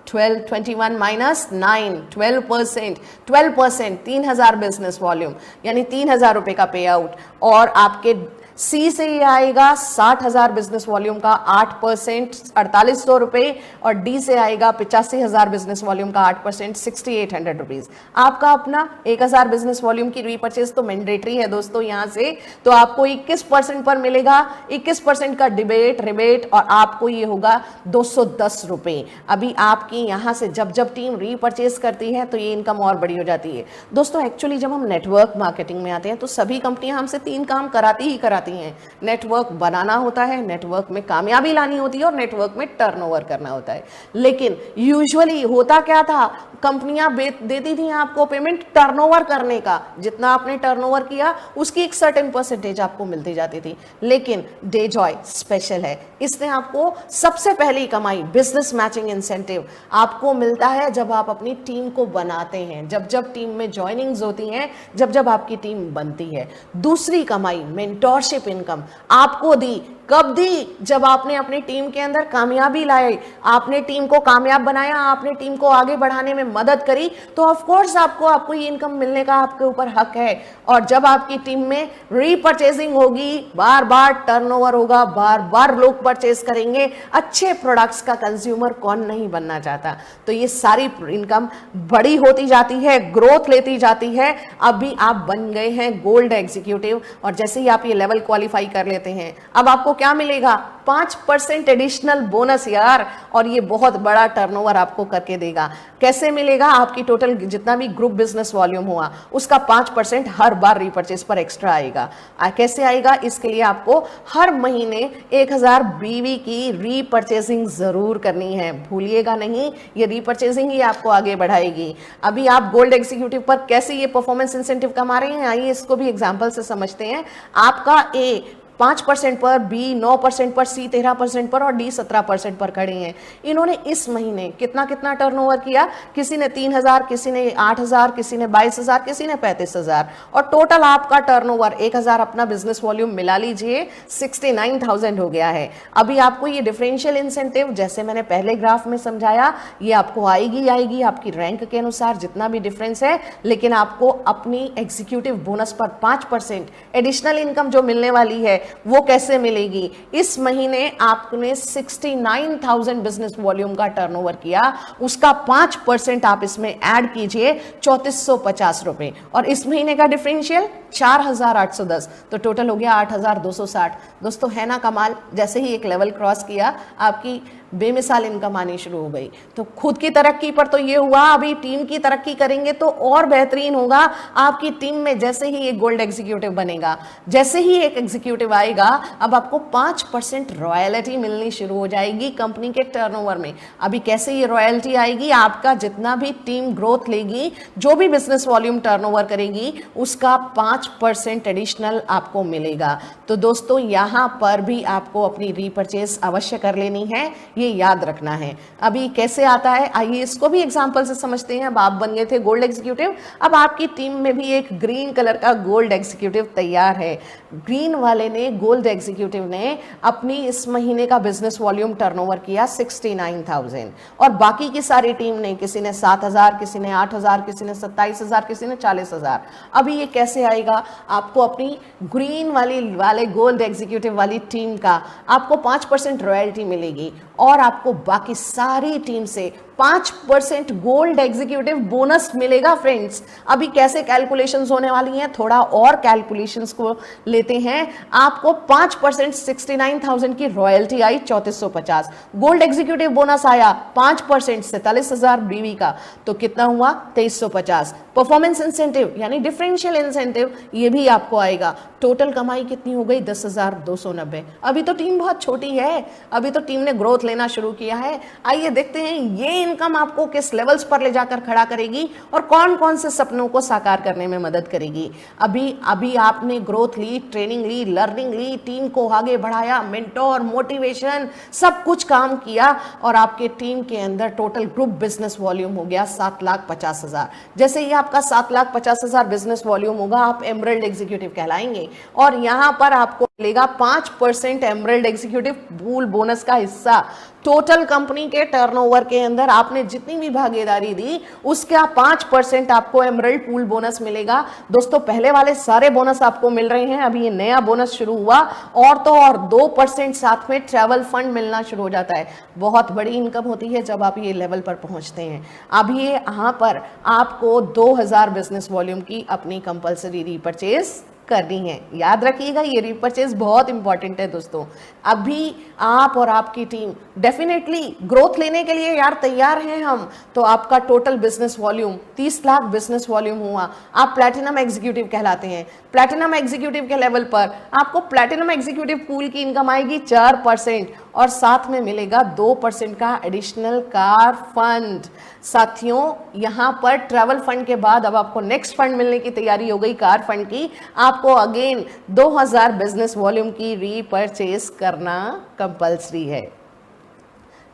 21 माइनस 9, 12%, 3,000 बिजनेस वॉल्यूम यानी 3,000 रुपए का पे आउट। और आपके सी से ये आएगा 60,000 बिजनेस वॉल्यूम का 8%, 4,800 रुपए, और डी से आएगा 85,000 बिजनेस वॉल्यूम का 8%, 6,800 रुपीज। आपका अपना 1,000 बिजनेस वॉल्यूम की रीपर्चेज तो मैंडेटरी है दोस्तों यहां से, तो आपको 21% पर मिलेगा, 21% का डिबेट रिबेट, और आपको ये होगा 210 रुपए। अभी आपकी यहां से जब जब टीम रीपर्चेज करती है तो ये इनकम और बड़ी हो जाती है। दोस्तों, एक्चुअली जब हम नेटवर्क मार्केटिंग में आते हैं तो सभी कंपनियां हमसे 3 काम कराती ही कराती हैं। नेटवर्क बनाना होता है, नेटवर्क में कामयाबी लानी होती है, और नेटवर्क में टर्नओवर करना होता है। लेकिन यूजुअली होता क्या था, कंपनियां देती थी आपको पेमेंट टर्नओवर करने का, जितना आपने टर्नओवर किया उसकी एक सर्टेन परसेंटेज आपको मिलती जाती थी। लेकिन डेजॉय स्पेशल है, इसने आपको सबसे पहली कमाई बिजनेस मैचिंग इंसेंटिव आपको मिलता है जब आप अपनी टीम को बनाते हैं, जब जब टीम में ज्वाइनिंग्स होती हैं, जब जब आपकी टीम बनती है। दूसरी कमाई मेंटोरशिप इनकम आपको दी कब दी? जब आपने अपनी टीम के अंदर कामयाबी लाई, आपने टीम को कामयाब बनाया, आपने टीम को आगे बढ़ाने में मदद करी, तो ऑफ कोर्स आपको ये इनकम मिलने का आपके ऊपर हक है। और जब आपकी टीम में रीपरचेजिंग होगी, बार बार टर्नओवर होगा, बार बार लोग परचेज करेंगे, अच्छे प्रोडक्ट्स का कंज्यूमर कौन नहीं बनना चाहता। तो ये सारी इनकम बड़ी होती जाती है, ग्रोथ लेती जाती है। अभी आप बन गए हैं गोल्ड एग्जीक्यूटिव, और जैसे ही आप ये लेवल क्वालिफाई कर लेते हैं, अब आपको क्या मिलेगा? 5% एडिशनल बोनस यार, और ये बहुत बड़ा टर्नओवर आपको करके देगा। कैसे मिलेगा? आपकी टोटल जितना भी ग्रुप बिजनेस वॉल्यूम हुआ उसका 5% हर बार रीपरचेज पर एक्स्ट्रा आएगा। कैसे आएगा? इसके लिए आपको हर महीने 1000 बीवी की रीपरचेजिंग जरूर करनी है, भूलिएगा नहीं। ये रीपरचेजिंग ही आपको आगे बढ़ाएगी। अभी आप गोल्ड एग्जीक्यूटिव पर कैसे ये परफॉर्मेंस इंसेंटिव कमा रहे हैं, आइए इसको भी एग्जांपल से समझते हैं। आपका ए 5% पर, बी 9% पर, सी 13% पर और डी 17% पर खड़े हैं। इन्होंने इस महीने कितना कितना टर्नओवर किया? किसी ने 3000, किसी ने 8000, किसी ने 22000, किसी ने 35000, और टोटल आपका टर्नओवर 1000 अपना बिजनेस वॉल्यूम मिला लीजिए 69000 हो गया है। अभी आपको ये डिफरेंशियल इंसेंटिव, जैसे मैंने पहले ग्राफ में समझाया, ये आपको आएगी आपकी रैंक के अनुसार जितना भी डिफरेंस है, लेकिन आपको अपनी एग्जीक्यूटिव बोनस पर 5% एडिशनल इनकम जो मिलने वाली है वो कैसे मिलेगी? इस महीने आपने 69000 बिजनेस वॉल्यूम का टर्नओवर किया, उसका 5% आप इसमें ऐड कीजिए 3450 रुपए, और इस महीने का डिफरेंशियल 4810, तो टोटल हो गया 8260। दोस्तों है ना कमाल? जैसे ही एक लेवल क्रॉस किया, आपकी बेमिसाल इनकम आनी शुरू हो गई। तो खुद की तरक्की पर तो ये हुआ, अभी टीम की तरक्की करेंगे तो और बेहतरीन होगा। आपकी टीम में जैसे ही एक गोल्ड एग्जीक्यूटिव बनेगा, जैसे ही एक एग्जीक्यूटिव आएगा, अब आपको 5% रॉयल्टी मिलनी शुरू हो जाएगी कंपनी के टर्नओवर में। अभी कैसे ये रॉयल्टी आएगी? आपका जितना भी टीम ग्रोथ लेगी, जो भी बिजनेस वॉल्यूम टर्नओवर करेगी, उसका 5% एडिशनल आपको मिलेगा। तो दोस्तों यहां पर भी आपको अपनी रीपरचेज अवश्य कर लेनी है, ये याद रखना है। अभी कैसे आता है, आइए इसको भी एग्जांपल से समझते हैं। अब आप बन गए थे गोल्ड एग्जीक्यूटिव, अब आपकी टीम में भी एक ग्रीन कलर का गोल्ड एग्जीक्यूटिव तैयार है। ग्रीन वाले ने, गोल्ड एग्जीक्यूटिव ने अपनी इस महीने का बिजनेस वॉल्यूम टर्नओवर किया 69000, और बाकी की सारी टीम ने, किसी ने 7000, किसी ने 8000, किसी ने 27000, किसी ने 40000। अभी ये कैसे आएगा? आपको अपनी ग्रीन वाले गोल्ड एग्जीक्यूटिव वाली टीम का आपको 5% रॉयल्टी मिलेगी, और आपको बाकी सारी टीम से 5% गोल्ड एग्जीक्यूटिव बोनस मिलेगा। फ्रेंड्स अभी कैसे कैलकुलेशंस होने वाली हैं, थोड़ा और कैलकुलेशंस को लेते हैं। आपको 5% 69000 की रॉयल्टी आई 3450, गोल्ड एग्जीक्यूटिव बोनस आया 5% 47000 बीवी का, तो कितना हुआ 2350। परफॉर्मेंस इंसेंटिव यानी डिफरेंशियल इंसेंटिव, ये भी आपको आएगा। टोटल कमाई कितनी हो गई? 10290। अभी तो टीम बहुत छोटी है, अभी तो टीम ने ग्रोथ लेना शुरू किया है। आइए देखते हैं ये इनकम आपको किस लेवल्स पर ले जाकर खड़ा करेगी और कौन कौन से सपनों को साकार करने में मदद करेगी। अभी आपने ग्रोथ ली, ट्रेनिंग ली, लर्निंग ली, टीम को आगे बढ़ाया, मेंटोर, मोटिवेशन, सब कुछ काम किया, और आपके टीम के अंदर टोटल ग्रुप बिजनेस वॉल्यूम हो गया 7,50,000। जैसे ही आपका 7,50,000 बिजनेस वॉल्यूम होगा, आप एमरल्ड एग्जीक्यूटिव कहलाएंगे, और यहां पर आपको मिलेगा 5% एमरल्ड एग्जीक्यूटिव पूल बोनस का हिस्सा। टोटल कंपनी के टर्नओवर के अंदर आपने जितनी भी भागीदारी दी, उसका 5% आपको एमरल्ड पूल बोनस मिलेगा। दोस्तों पहले वाले सारे बोनस आपको मिल रहे हैं, अभी ये नया बोनस शुरू हुआ, और तो और 2% साथ में ट्रैवल फंड मिलना शुरू हो जाता है। बहुत बड़ी इनकम होती है जब आप ये लेवल पर पहुंचते हैं। अब ये यहाँ पर आपको 2000 बिजनेस वॉल्यूम की अपनी कंपल्सरी रीपरचेज करनी है। याद रखिएगा ये रीपरचेज बहुत इंपॉर्टेंट है दोस्तों। अभी आप और आपकी टीम डेफिनेटली ग्रोथ लेने के लिए यार तैयार हैं हम, तो आपका total business volume 30 lakh business volume हुआ, आप प्लैटिनम एग्जीक्यूटिव कहलाते हैं। प्लैटिनम एग्जीक्यूटिव के लेवल पर आपको प्लैटिनम एग्जीक्यूटिव पूल की इनकम आएगी 4%, और साथ में मिलेगा 2% का एडिशनल कार फंड। साथियों यहां पर ट्रैवल फंड के बाद अब आपको नेक्स्ट फंड मिलने की तैयारी हो गई कार फंड की। आपको अगेन 2000 बिजनेस वॉल्यूम की रीपरचेज करना कंपल्सरी है।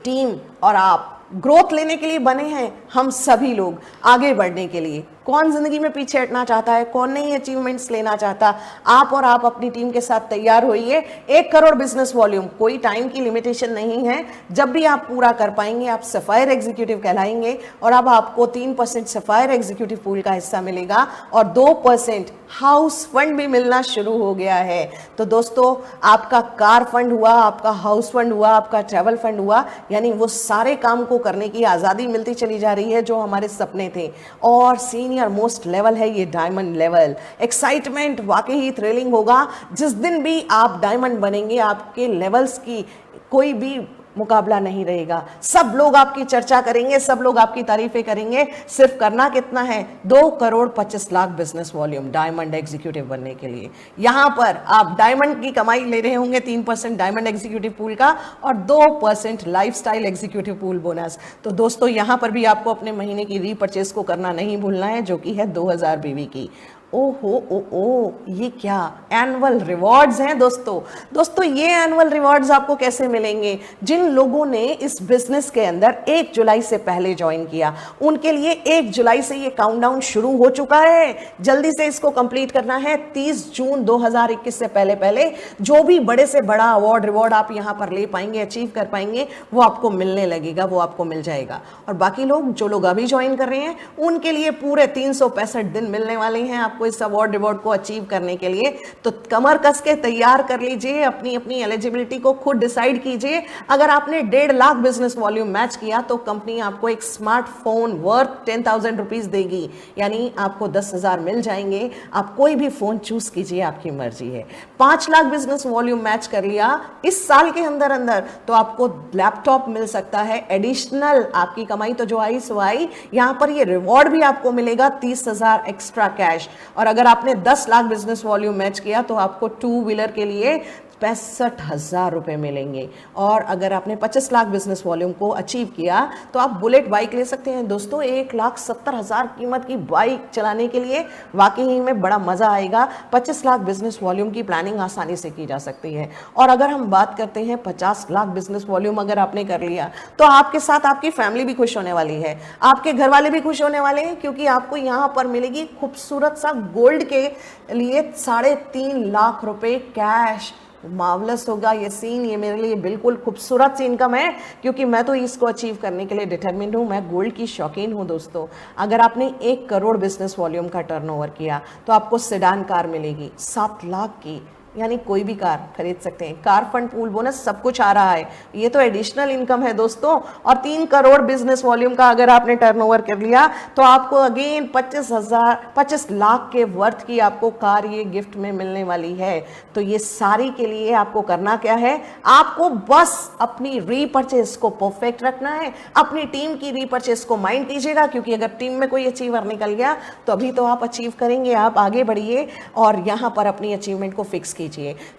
टीम और आप ग्रोथ लेने के लिए बने हैं, हम सभी लोग आगे बढ़ने के लिए। कौन जिंदगी में पीछे हटना चाहता है, कौन नहीं अचीवमेंट्स लेना चाहता। आप और आप अपनी टीम के साथ तैयार होइए। 1 करोड़ बिजनेस वॉल्यूम, कोई टाइम की लिमिटेशन नहीं है। जब भी आप पूरा कर पाएंगे आप सफायर एग्जीक्यूटिव कहलाएंगे और अब आपको 3% सफायर एग्जीक्यूटिव पूल का हिस्सा मिलेगा और 2% हाउस फंड भी मिलना शुरू हो गया है। तो दोस्तों, आपका कार फंड हुआ, आपका हाउस फंड हुआ, आपका ट्रैवल फंड हुआ, यानी वो सारे काम को करने की आज़ादी मिलती चली जा रही है जो हमारे सपने थे। और सीनियर मोस्ट लेवल है ये डायमंड लेवल। एक्साइटमेंट वाकई ही थ्रिलिंग होगा। जिस दिन भी आप डायमंड बनेंगे आपके लेवल्स की कोई भी मुकाबला नहीं रहेगा। सब लोग आपकी चर्चा करेंगे, सब लोग आपकी तारीफें करेंगे। सिर्फ करना कितना है, 2 crore 25 lakh business volume diamond executive बनने के लिए। यहां पर आप डायमंड की कमाई ले रहे होंगे 3% डायमंड एग्जीक्यूटिव पूल का और 2% लाइफस्टाइल एग्जीक्यूटिव पूल बोनस। तो दोस्तों, यहां पर भी आपको अपने महीने की रीपर्चेस को करना नहीं भूलना है, जो कि है 2000 बीवी की। ओ ये क्या एनुअल रिवॉर्ड्स हैं दोस्तों ये एनुअल रिवॉर्ड्स आपको कैसे मिलेंगे? जिन लोगों ने इस बिजनेस के अंदर 1 जुलाई से पहले ज्वाइन किया उनके लिए 1 जुलाई से ये काउंटडाउन शुरू हो चुका है। जल्दी से इसको कंप्लीट करना है। 30 जून 2021 से पहले जो भी बड़े से बड़ा अवार्ड रिवॉर्ड आप यहां पर ले पाएंगे, अचीव कर पाएंगे, वो आपको मिलने लगेगा, वो आपको मिल जाएगा। और बाकी लोग, जो लोग अभी ज्वाइन कर रहे हैं, उनके लिए पूरे 365 दिन मिलने वाले हैं आपको इस अवार्ड रिवॉर्ड को अचीव करने के लिए। तो कमर कस के तैयार कर लीजिए, अपनी अपनी एलिजिबिलिटी को खुद डिसाइड कीजिए। अगर आपने 1.5 लाख बिजनेस वॉल्यूम मैच किया तो कंपनी आपको एक स्मार्टफोन वर्थ 10,000 रुपीज देगी, यानी आपको 10,000 मिल जाएंगे। आप कोई भी फोन चूज कीजिए, आपकी मर्जी है। 5 लाख बिजनेस वॉल्यूम मैच कर लिया इस साल के अंदर तो आपको लैपटॉप मिल सकता है एडिशनल। आपकी कमाई तो जो आई सो आई, यहां पर ये रिवॉर्ड भी आपको मिलेगा 30,000 एक्स्ट्रा कैश। और अगर आपने 10 लाख बिजनेस वॉल्यूम मैच किया तो आपको 2 व्हीलर के लिए 65,000 रुपए मिलेंगे। और अगर आपने 25 लाख बिजनेस वॉल्यूम को अचीव किया तो आप बुलेट बाइक ले सकते हैं दोस्तों। 1,70,000 कीमत की बाइक चलाने के लिए वाकई ही में बड़ा मजा आएगा। 25 लाख बिजनेस वॉल्यूम की प्लानिंग आसानी से की जा सकती है। और अगर हम बात करते हैं 50 लाख बिजनेस वॉल्यूम अगर आपने कर लिया तो आपके साथ आपकी फैमिली भी खुश होने वाली है, आपके घर वाले भी खुश होने वाले हैं, क्योंकि आपको यहां पर मिलेगी खूबसूरत सा गोल्ड के लिए 3.5 लाख रुपए कैश। मार्वलस होगा ये सीन। ये मेरे लिए बिल्कुल खूबसूरत सी इनकम है, क्योंकि मैं तो इसको अचीव करने के लिए डिटरमिन्ड हूँ। मैं गोल्ड की शौकीन हूँ दोस्तों। अगर आपने 1 करोड़ बिजनेस वॉल्यूम का टर्नओवर किया तो आपको सेडान कार मिलेगी 7 लाख की, यानी कोई भी कार खरीद सकते हैं। कार फंड पूल बोनस सब कुछ आ रहा है, ये तो एडिशनल इनकम है दोस्तों। और 3 करोड़ बिजनेस वॉल्यूम का अगर आपने टर्नओवर कर लिया तो आपको अगेन 25 लाख के वर्थ की आपको कार ये गिफ्ट में मिलने वाली है। तो ये सारी के लिए आपको करना क्या है, आपको बस अपनी रीपर्चेस को परफेक्ट रखना है। अपनी टीम की रीपर्चेस को माइंड कीजिएगा, क्योंकि अगर टीम में कोई अचीवर निकल गया तो अभी तो आप अचीव करेंगे। आप आगे बढ़िए और यहां पर अपनी अचीवमेंट को फिक्स कीजिए।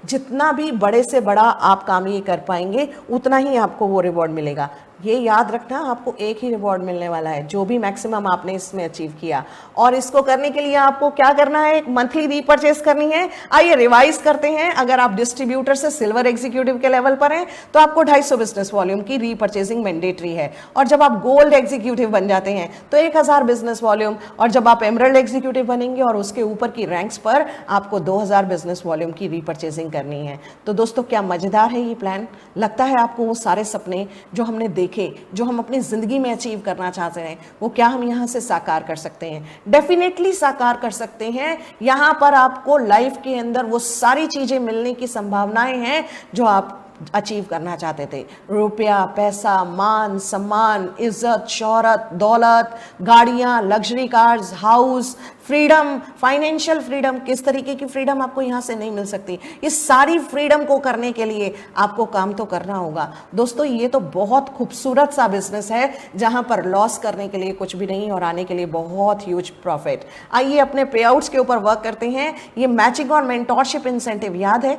जितना भी बड़े से बड़ा आप काम ये कर पाएंगे उतना ही आपको वो रिवॉर्ड मिलेगा। ये याद रखना, आपको एक ही रिवॉर्ड मिलने वाला है, जो भी मैक्सिमम आपने इसमें अचीव किया। और इसको करने के लिए आपको क्या करना है, एक मंथली रीपर्चेस करनी है। आइए रिवाइज करते हैं। अगर आप डिस्ट्रीब्यूटर से सिल्वर एग्जीक्यूटिव के लेवल पर हैं तो आपको 250 बिजनेस वॉल्यूम की रीपर्चेसिंग मैंडेटरी है। और जब आप गोल्ड एग्जीक्यूटिव बन जाते हैं तो 1000 बिजनेस वॉल्यूम। और जब आप एमरल्ड एग्जीक्यूटिव बनेंगे और उसके ऊपर की रैंक्स पर आपको 2000 बिजनेस वॉल्यूम की रीपर्चेसिंग करनी है। तो दोस्तों, क्या मजेदार है ये प्लान? लगता है आपको वो सारे सपने जो हमने देखे, जो हम अपनी जिंदगी में अचीव करना चाहते हैं, वो क्या हम यहां से साकार कर सकते हैं? डेफिनेटली साकार कर सकते हैं। यहां पर आपको लाइफ के अंदर वो सारी चीजें मिलने की संभावनाएं हैं जो आप अचीव करना चाहते थे। रुपया, पैसा, मान सम्मान, इज्जत, शोहरत, दौलत, गाड़ियां, luxury cars, house, freedom, financial freedom. किस तरीके की फ्रीडम आपको यहां से नहीं मिल सकती? इस सारी फ्रीडम को करने के लिए आपको काम तो करना होगा दोस्तों। ये तो बहुत खूबसूरत सा बिजनेस है जहां पर लॉस करने के लिए कुछ भी नहीं और आने के लिए बहुत ह्यूज प्रॉफिट। आइए अपने पे आउट्स के ऊपर वर्क करते हैं। ये मैचिंग और मेंटोरशिप इंसेंटिव याद है?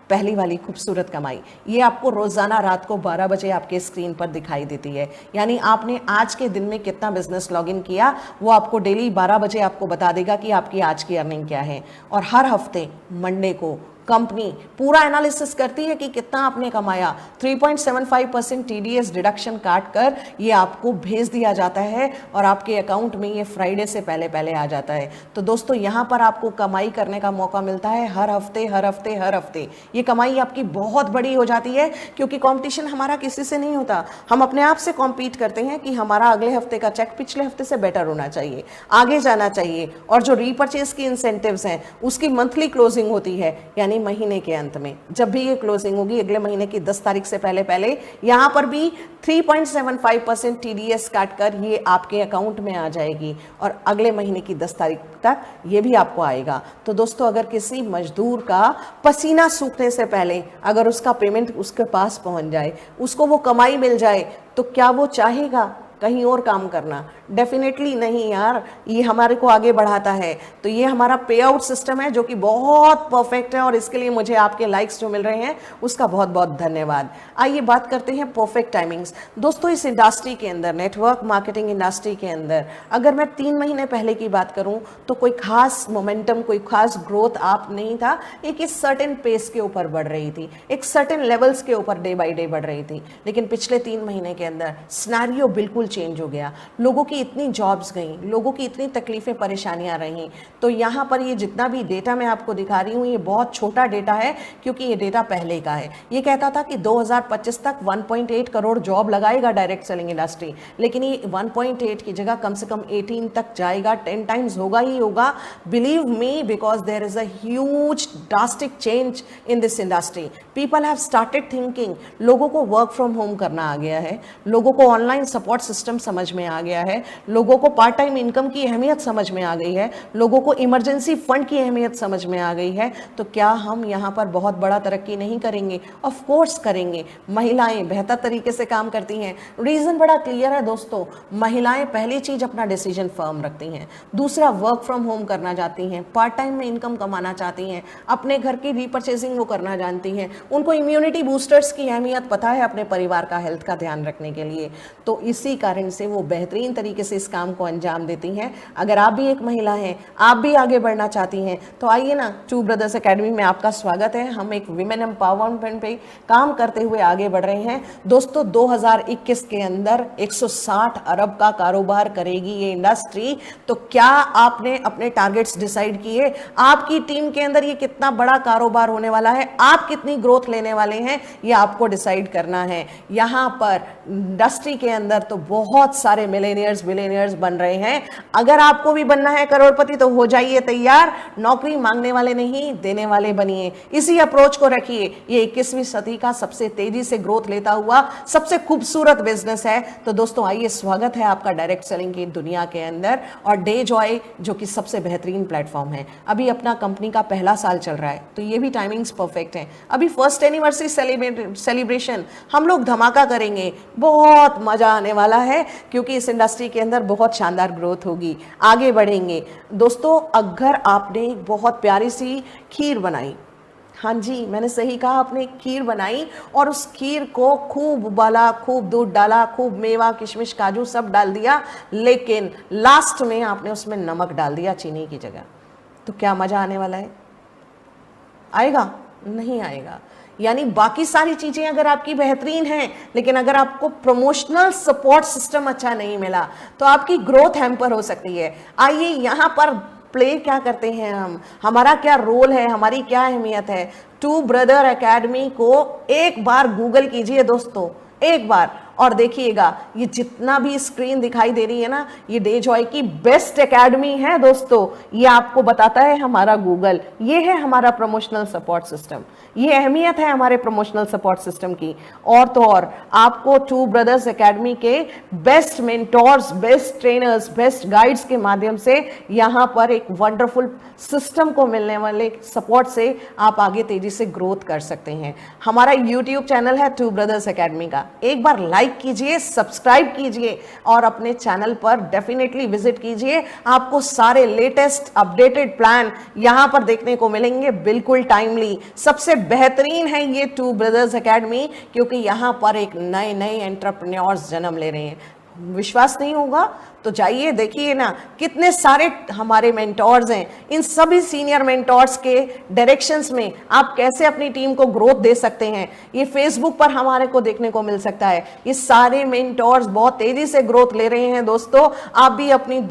पहली वाली खूबसूरत कमाई, ये आपको रोजाना रात को 12 बजे आपके स्क्रीन पर दिखाई देती है। यानी आपने आज के दिन में कितना बिजनेस लॉगिन किया वो आपको डेली 12 बजे आपको बता देगा कि आपकी आज की अर्निंग क्या है। और हर हफ्ते मंडे को कंपनी पूरा एनालिसिस करती है कि कितना आपने कमाया, 3.75% TDS डिडक्शन काट कर ये आपको भेज दिया जाता है और आपके अकाउंट में ये फ्राइडे से पहले पहले आ जाता है। तो दोस्तों यहाँ पर आपको कमाई करने का मौका मिलता है हर हफ्ते हर हफ्ते हर हफ्ते। ये कमाई आपकी बहुत बड़ी हो जाती है क्योंकि कंपटीशन हमारा किसी से नहीं होता, हम अपने आप से कॉम्पीट करते हैं कि हमारा अगले हफ्ते का चेक पिछले हफ्ते से बेटर होना चाहिए, आगे जाना चाहिए। और जो रीपर्चेज की इंसेंटिव्स हैं उसकी मंथली क्लोजिंग होती है, यानी महीने के अंत में जब भी ये क्लोजिंग होगी अगले महीने की 10 तारीख से पहले पहले यहाँ पर भी 3.75% TDS काटकर ये आपके अकाउंट में आ जाएगी और अगले महीने की 10 तारीख तक ये भी आपको आएगा। तो दोस्तों अगर किसी मजदूर का पसीना सूखने से पहले अगर उसका पेमेंट उसके पास पहुंच जाए, उसको वो कमाई मिल जाए, तो क्या वो चाहेगा कहीं और काम करना? डेफिनेटली नहीं यार, ये हमारे को आगे बढ़ाता है। तो ये हमारा पे आउट सिस्टम है जो कि बहुत परफेक्ट है और इसके लिए मुझे आपके लाइक्स जो मिल रहे हैं उसका बहुत बहुत धन्यवाद। आइए बात करते हैं परफेक्ट टाइमिंग्स। दोस्तों इस इंडस्ट्री के अंदर, नेटवर्क मार्केटिंग इंडस्ट्री के अंदर, अगर मैं 3 महीने पहले की बात करूं तो कोई खास मोमेंटम, कोई खास ग्रोथ आप नहीं था। एक इस सर्टेन पेस के ऊपर बढ़ रही थी, एक सर्टेन लेवल्स के ऊपर डे बाई डे बढ़ रही थी। लेकिन पिछले 3 महीने के अंदर सिनेरियो बिल्कुल चेंज हो गया। लोगों की इतनी जॉब्स गई, लोगों की इतनी तकलीफें परेशानियां रही। तो यहाँ पर ये जितना भी डेटा मैं आपको दिखा रही हूँ ये बहुत छोटा डेटा है क्योंकि ये डेटा पहले का है। ये कहता था कि 2025 तक 1.8 करोड़ जॉब लगाएगा डायरेक्ट सेलिंग इंडस्ट्री, लेकिन ये 1.8 की जगह कम से कम 18 तक जाएगा, 10 टाइम्स होगा ही होगा। Believe me, because there is a huge drastic change in this industry. People have started thinking, लोगों को वर्क फ्रॉम होम करना आ गया है, लोगों को ऑनलाइन सपोर्ट सिस्टम समझ में आ गया है, लोगों को पार्ट टाइम इनकम की अहमियत समझ में आ गई है, लोगों को इमरजेंसी फंड की अहमियत समझ में आ गई है। तो क्या हम यहाँ पर बहुत बड़ा तरक्की नहीं करेंगे? ऑफ कोर्स करेंगे। महिलाएं बेहतर तरीके से काम करती हैं। रीजन बड़ा क्लियर है दोस्तों, महिलाएं पहली चीज अपना डिसीजन फर्म रखती हैं, दूसरा वर्क फ्रॉम होम करना चाहती हैं, पार्ट टाइम में इनकम कमाना चाहती हैं, अपने घर की रीपर्चेजिंग वो करना जानती हैं, उनको इम्यूनिटी बूस्टर्स की अहमियत पता है अपने परिवार का हेल्थ का ध्यान रखने के लिए। तो इसी कारण से वो बेहतरीन तरीके से इस काम को अंजाम देती हैं। अगर आप भी एक महिला हैं, आप भी आगे बढ़ना चाहती हैं, तो आइए ना, टू ब्रदर्स एकेडमी में आपका स्वागत है। हम एक विमेन एम्पावरमेंट पे काम करते हुए आगे बढ़ रहे हैं। दोस्तों 2021 के अंदर 160 अरब का कारोबार करेगी ये इंडस्ट्री। तो क्या आपने अपने टारगेट्स डिसाइड किए? आपकी टीम के अंदर ये कितना बड़ा कारोबार होने वाला है, आप कितनी ग्रोथ लेने वाले हैं, ये आपको डिसाइड करना है। यहाँ पर इंडस्ट्री के अंदर तो बहुत सारे मिलेनियर्स बिलियनियर्स बन रहे हैं। अगर आपको भी बनना है करोड़पति तो हो जाइए तैयार। नौकरी मांगने वाले नहीं, देने वाले बनिए। इसी अप्रोच को रखिए। ये 21वीं सदी का सबसे तेजी से ग्रोथ लेता हुआ सबसे खूबसूरत बिजनेस है। तो दोस्तों आइए, स्वागत है आपका डायरेक्ट सेलिंग की दुनिया के अंदर और डे जॉय जो कि सबसे बेहतरीन प्लेटफॉर्म है। अभी अपना कंपनी का पहला साल चल रहा है तो ये भी टाइमिंग्स परफेक्ट है। अभी फर्स्ट एनिवर्सरी सेलिब्रेशन हम लोग धमाका करेंगे, बहुत मजा आने वाला है क्योंकि इस इंडस्ट्री के अंदर बहुत शानदार ग्रोथ होगी, आगे बढ़ेंगे। दोस्तों अगर आपने एक बहुत प्यारी सी खीर बनाई, हाँ जी मैंने सही कहा, आपने खीर बनाई और उस खीर को खूब उबाला, खूब दूध डाला, खूब मेवा किशमिश काजू सब डाल दिया, लेकिन लास्ट में आपने उसमें नमक डाल दिया चीनी की जगह, तो क्या मजा आने वाला है? आएगा? नहीं आएगा। यानी बाकी सारी चीजें अगर आपकी बेहतरीन हैं, लेकिन अगर आपको प्रमोशनल सपोर्ट सिस्टम अच्छा नहीं मिला तो आपकी ग्रोथ हैम्पर हो सकती है। आइए यहाँ पर प्ले क्या करते हैं हम, हमारा क्या रोल है, हमारी क्या अहमियत है। टू ब्रदर एकेडमी को एक बार गूगल कीजिए दोस्तों, एक बार, और देखिएगा ये जितना भी स्क्रीन दिखाई दे रही है ना, ये डे जॉय की बेस्ट एकेडमी है दोस्तों। ये आपको बताता है हमारा गूगल, ये है हमारा प्रमोशनल सपोर्ट सिस्टम, ये अहमियत है हमारे प्रमोशनल सपोर्ट सिस्टम की। और तो और आपको टू ब्रदर्स एकेडमी के best mentors, best trainers, best guides के माध्यम से यहाँ पर एक वंडरफुल सिस्टम को मिलने वाले सपोर्ट से आप आगे तेजी से ग्रोथ कर सकते हैं। हमारा यूट्यूब चैनल है टू ब्रदर्स एकेडमी का, एक बार लाइक कीजिए, सब्सक्राइब कीजिए और अपने चैनल पर डेफिनेटली विजिट कीजिए। आपको सारे लेटेस्ट अपडेटेड प्लान यहां पर देखने को मिलेंगे, बिल्कुल टाइमली। सबसे बेहतरीन है ये टू ब्रदर्स एकेडमी क्योंकि यहां पर एक नए नए एंटरप्रेन्योर्स जन्म ले रहे हैं। विश्वास नहीं होगा तो जाइए देखिए ना, कितने सारे हमारे मेंटोर्स हैं। इन सभी सीनियर मेंटोर्स के डायरेक्शंस में आप कैसे अपनी टीम को ग्रोथ दे सकते हैं, ये फेसबुक पर हमारे को देखने को मिल सकता है। ये सारे मेंटोर्स बहुत तेजी से ग्रोथ ले रहे हैं दोस्तों। आप भी अपनी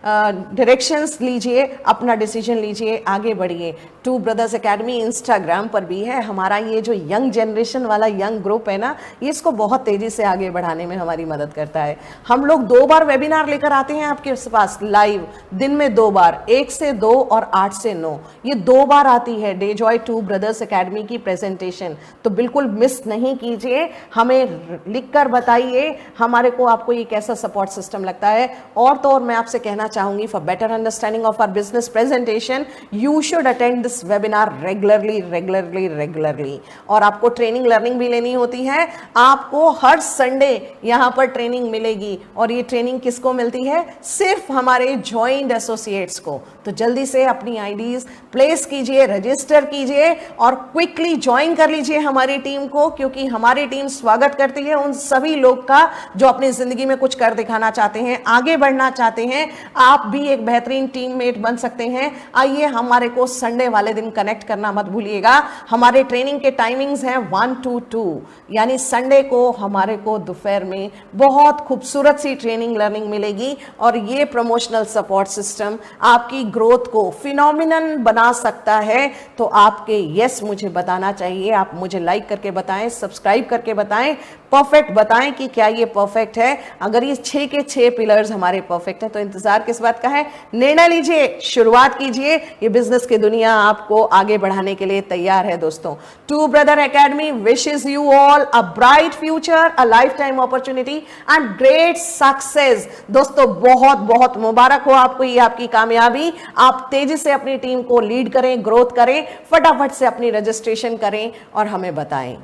डायरेक्शंस लीजिए, अपना डिसीजन लीजिए, आगे बढ़िए। टू ब्रदर्स एकेडमी इंस्टाग्राम पर भी है। हमारा ये जो यंग जनरेशन वाला यंग ग्रुप है ना, ये इसको बहुत तेजी से आगे बढ़ाने में हमारी मदद करता है। हम लोग 2 बार वेबिनार लेकर आते हैं आपके पास लाइव, दिन में 2 बार, 1 से 2 और 8 से 9, ये 2 बार आती है day Joy two brothers academy की प्रेजेंटेशन। तो बिल्कुल मिस नहीं कीजिए, हमें लिखकर बताइए हमारे को आपको ये कैसा सपोर्ट सिस्टम लगता है। और तो और मैं आपसे कहना चाहूंगी, for better understanding of our business presentation you should attend this webinar regularly. और आपको ट्रेनिंग लर्निंग भी लेनी होती है। आपको हर संडे यहां पर ट्रेनिंग मिलेगी, और ये ट्रेनिंग किसको मिलती है? सिर्फ हमारे ज्वाइंट एसोसिएट्स को। तो जल्दी से अपनी आईडीज प्लेस कीजिए, रजिस्टर कीजिए और क्विकली ज्वाइन कर लीजिए हमारी टीम को, क्योंकि हमारी टीम स्वागत करती है उन सभी लोग का जो अपनी जिंदगी में कुछ कर दिखाना चाहते हैं, आगे बढ़ना चाहते हैं। आप भी एक बेहतरीन टीममेट बन सकते हैं। आइए, हमारे को संडे वाले दिन कनेक्ट करना मत भूलिएगा। हमारे ट्रेनिंग के टाइमिंग्स हैं 1 to 2, यानी संडे को हमारे को दोपहर में बहुत खूबसूरत सी ट्रेनिंग लर्निंग मिलेगी। और ये प्रमोशनल सपोर्ट सिस्टम आपकी ग्रोथ को फिनोमिनल बना सकता है। तो आपके यस मुझे बताना चाहिए, आप मुझे लाइक करके बताएं, सब्सक्राइब करके बताएं, परफेक्ट बताएं कि क्या ये परफेक्ट है। अगर ये 6 के 6 पिलर्स हमारे परफेक्ट है तो इंतजार किस बात का है? निर्णय लीजिए, शुरुआत कीजिए। ये बिजनेस की दुनिया आपको आगे बढ़ाने के लिए तैयार है दोस्तों। Two brother academy wishes you all a bright future, a lifetime opportunity and great success. दोस्तों बहुत बहुत मुबारक हो आपको ये आपकी कामयाबी। आप तेजी से अपनी टीम को लीड करें, ग्रोथ करें, फटाफट से अपनी रजिस्ट्रेशन करें और हमें बताएं।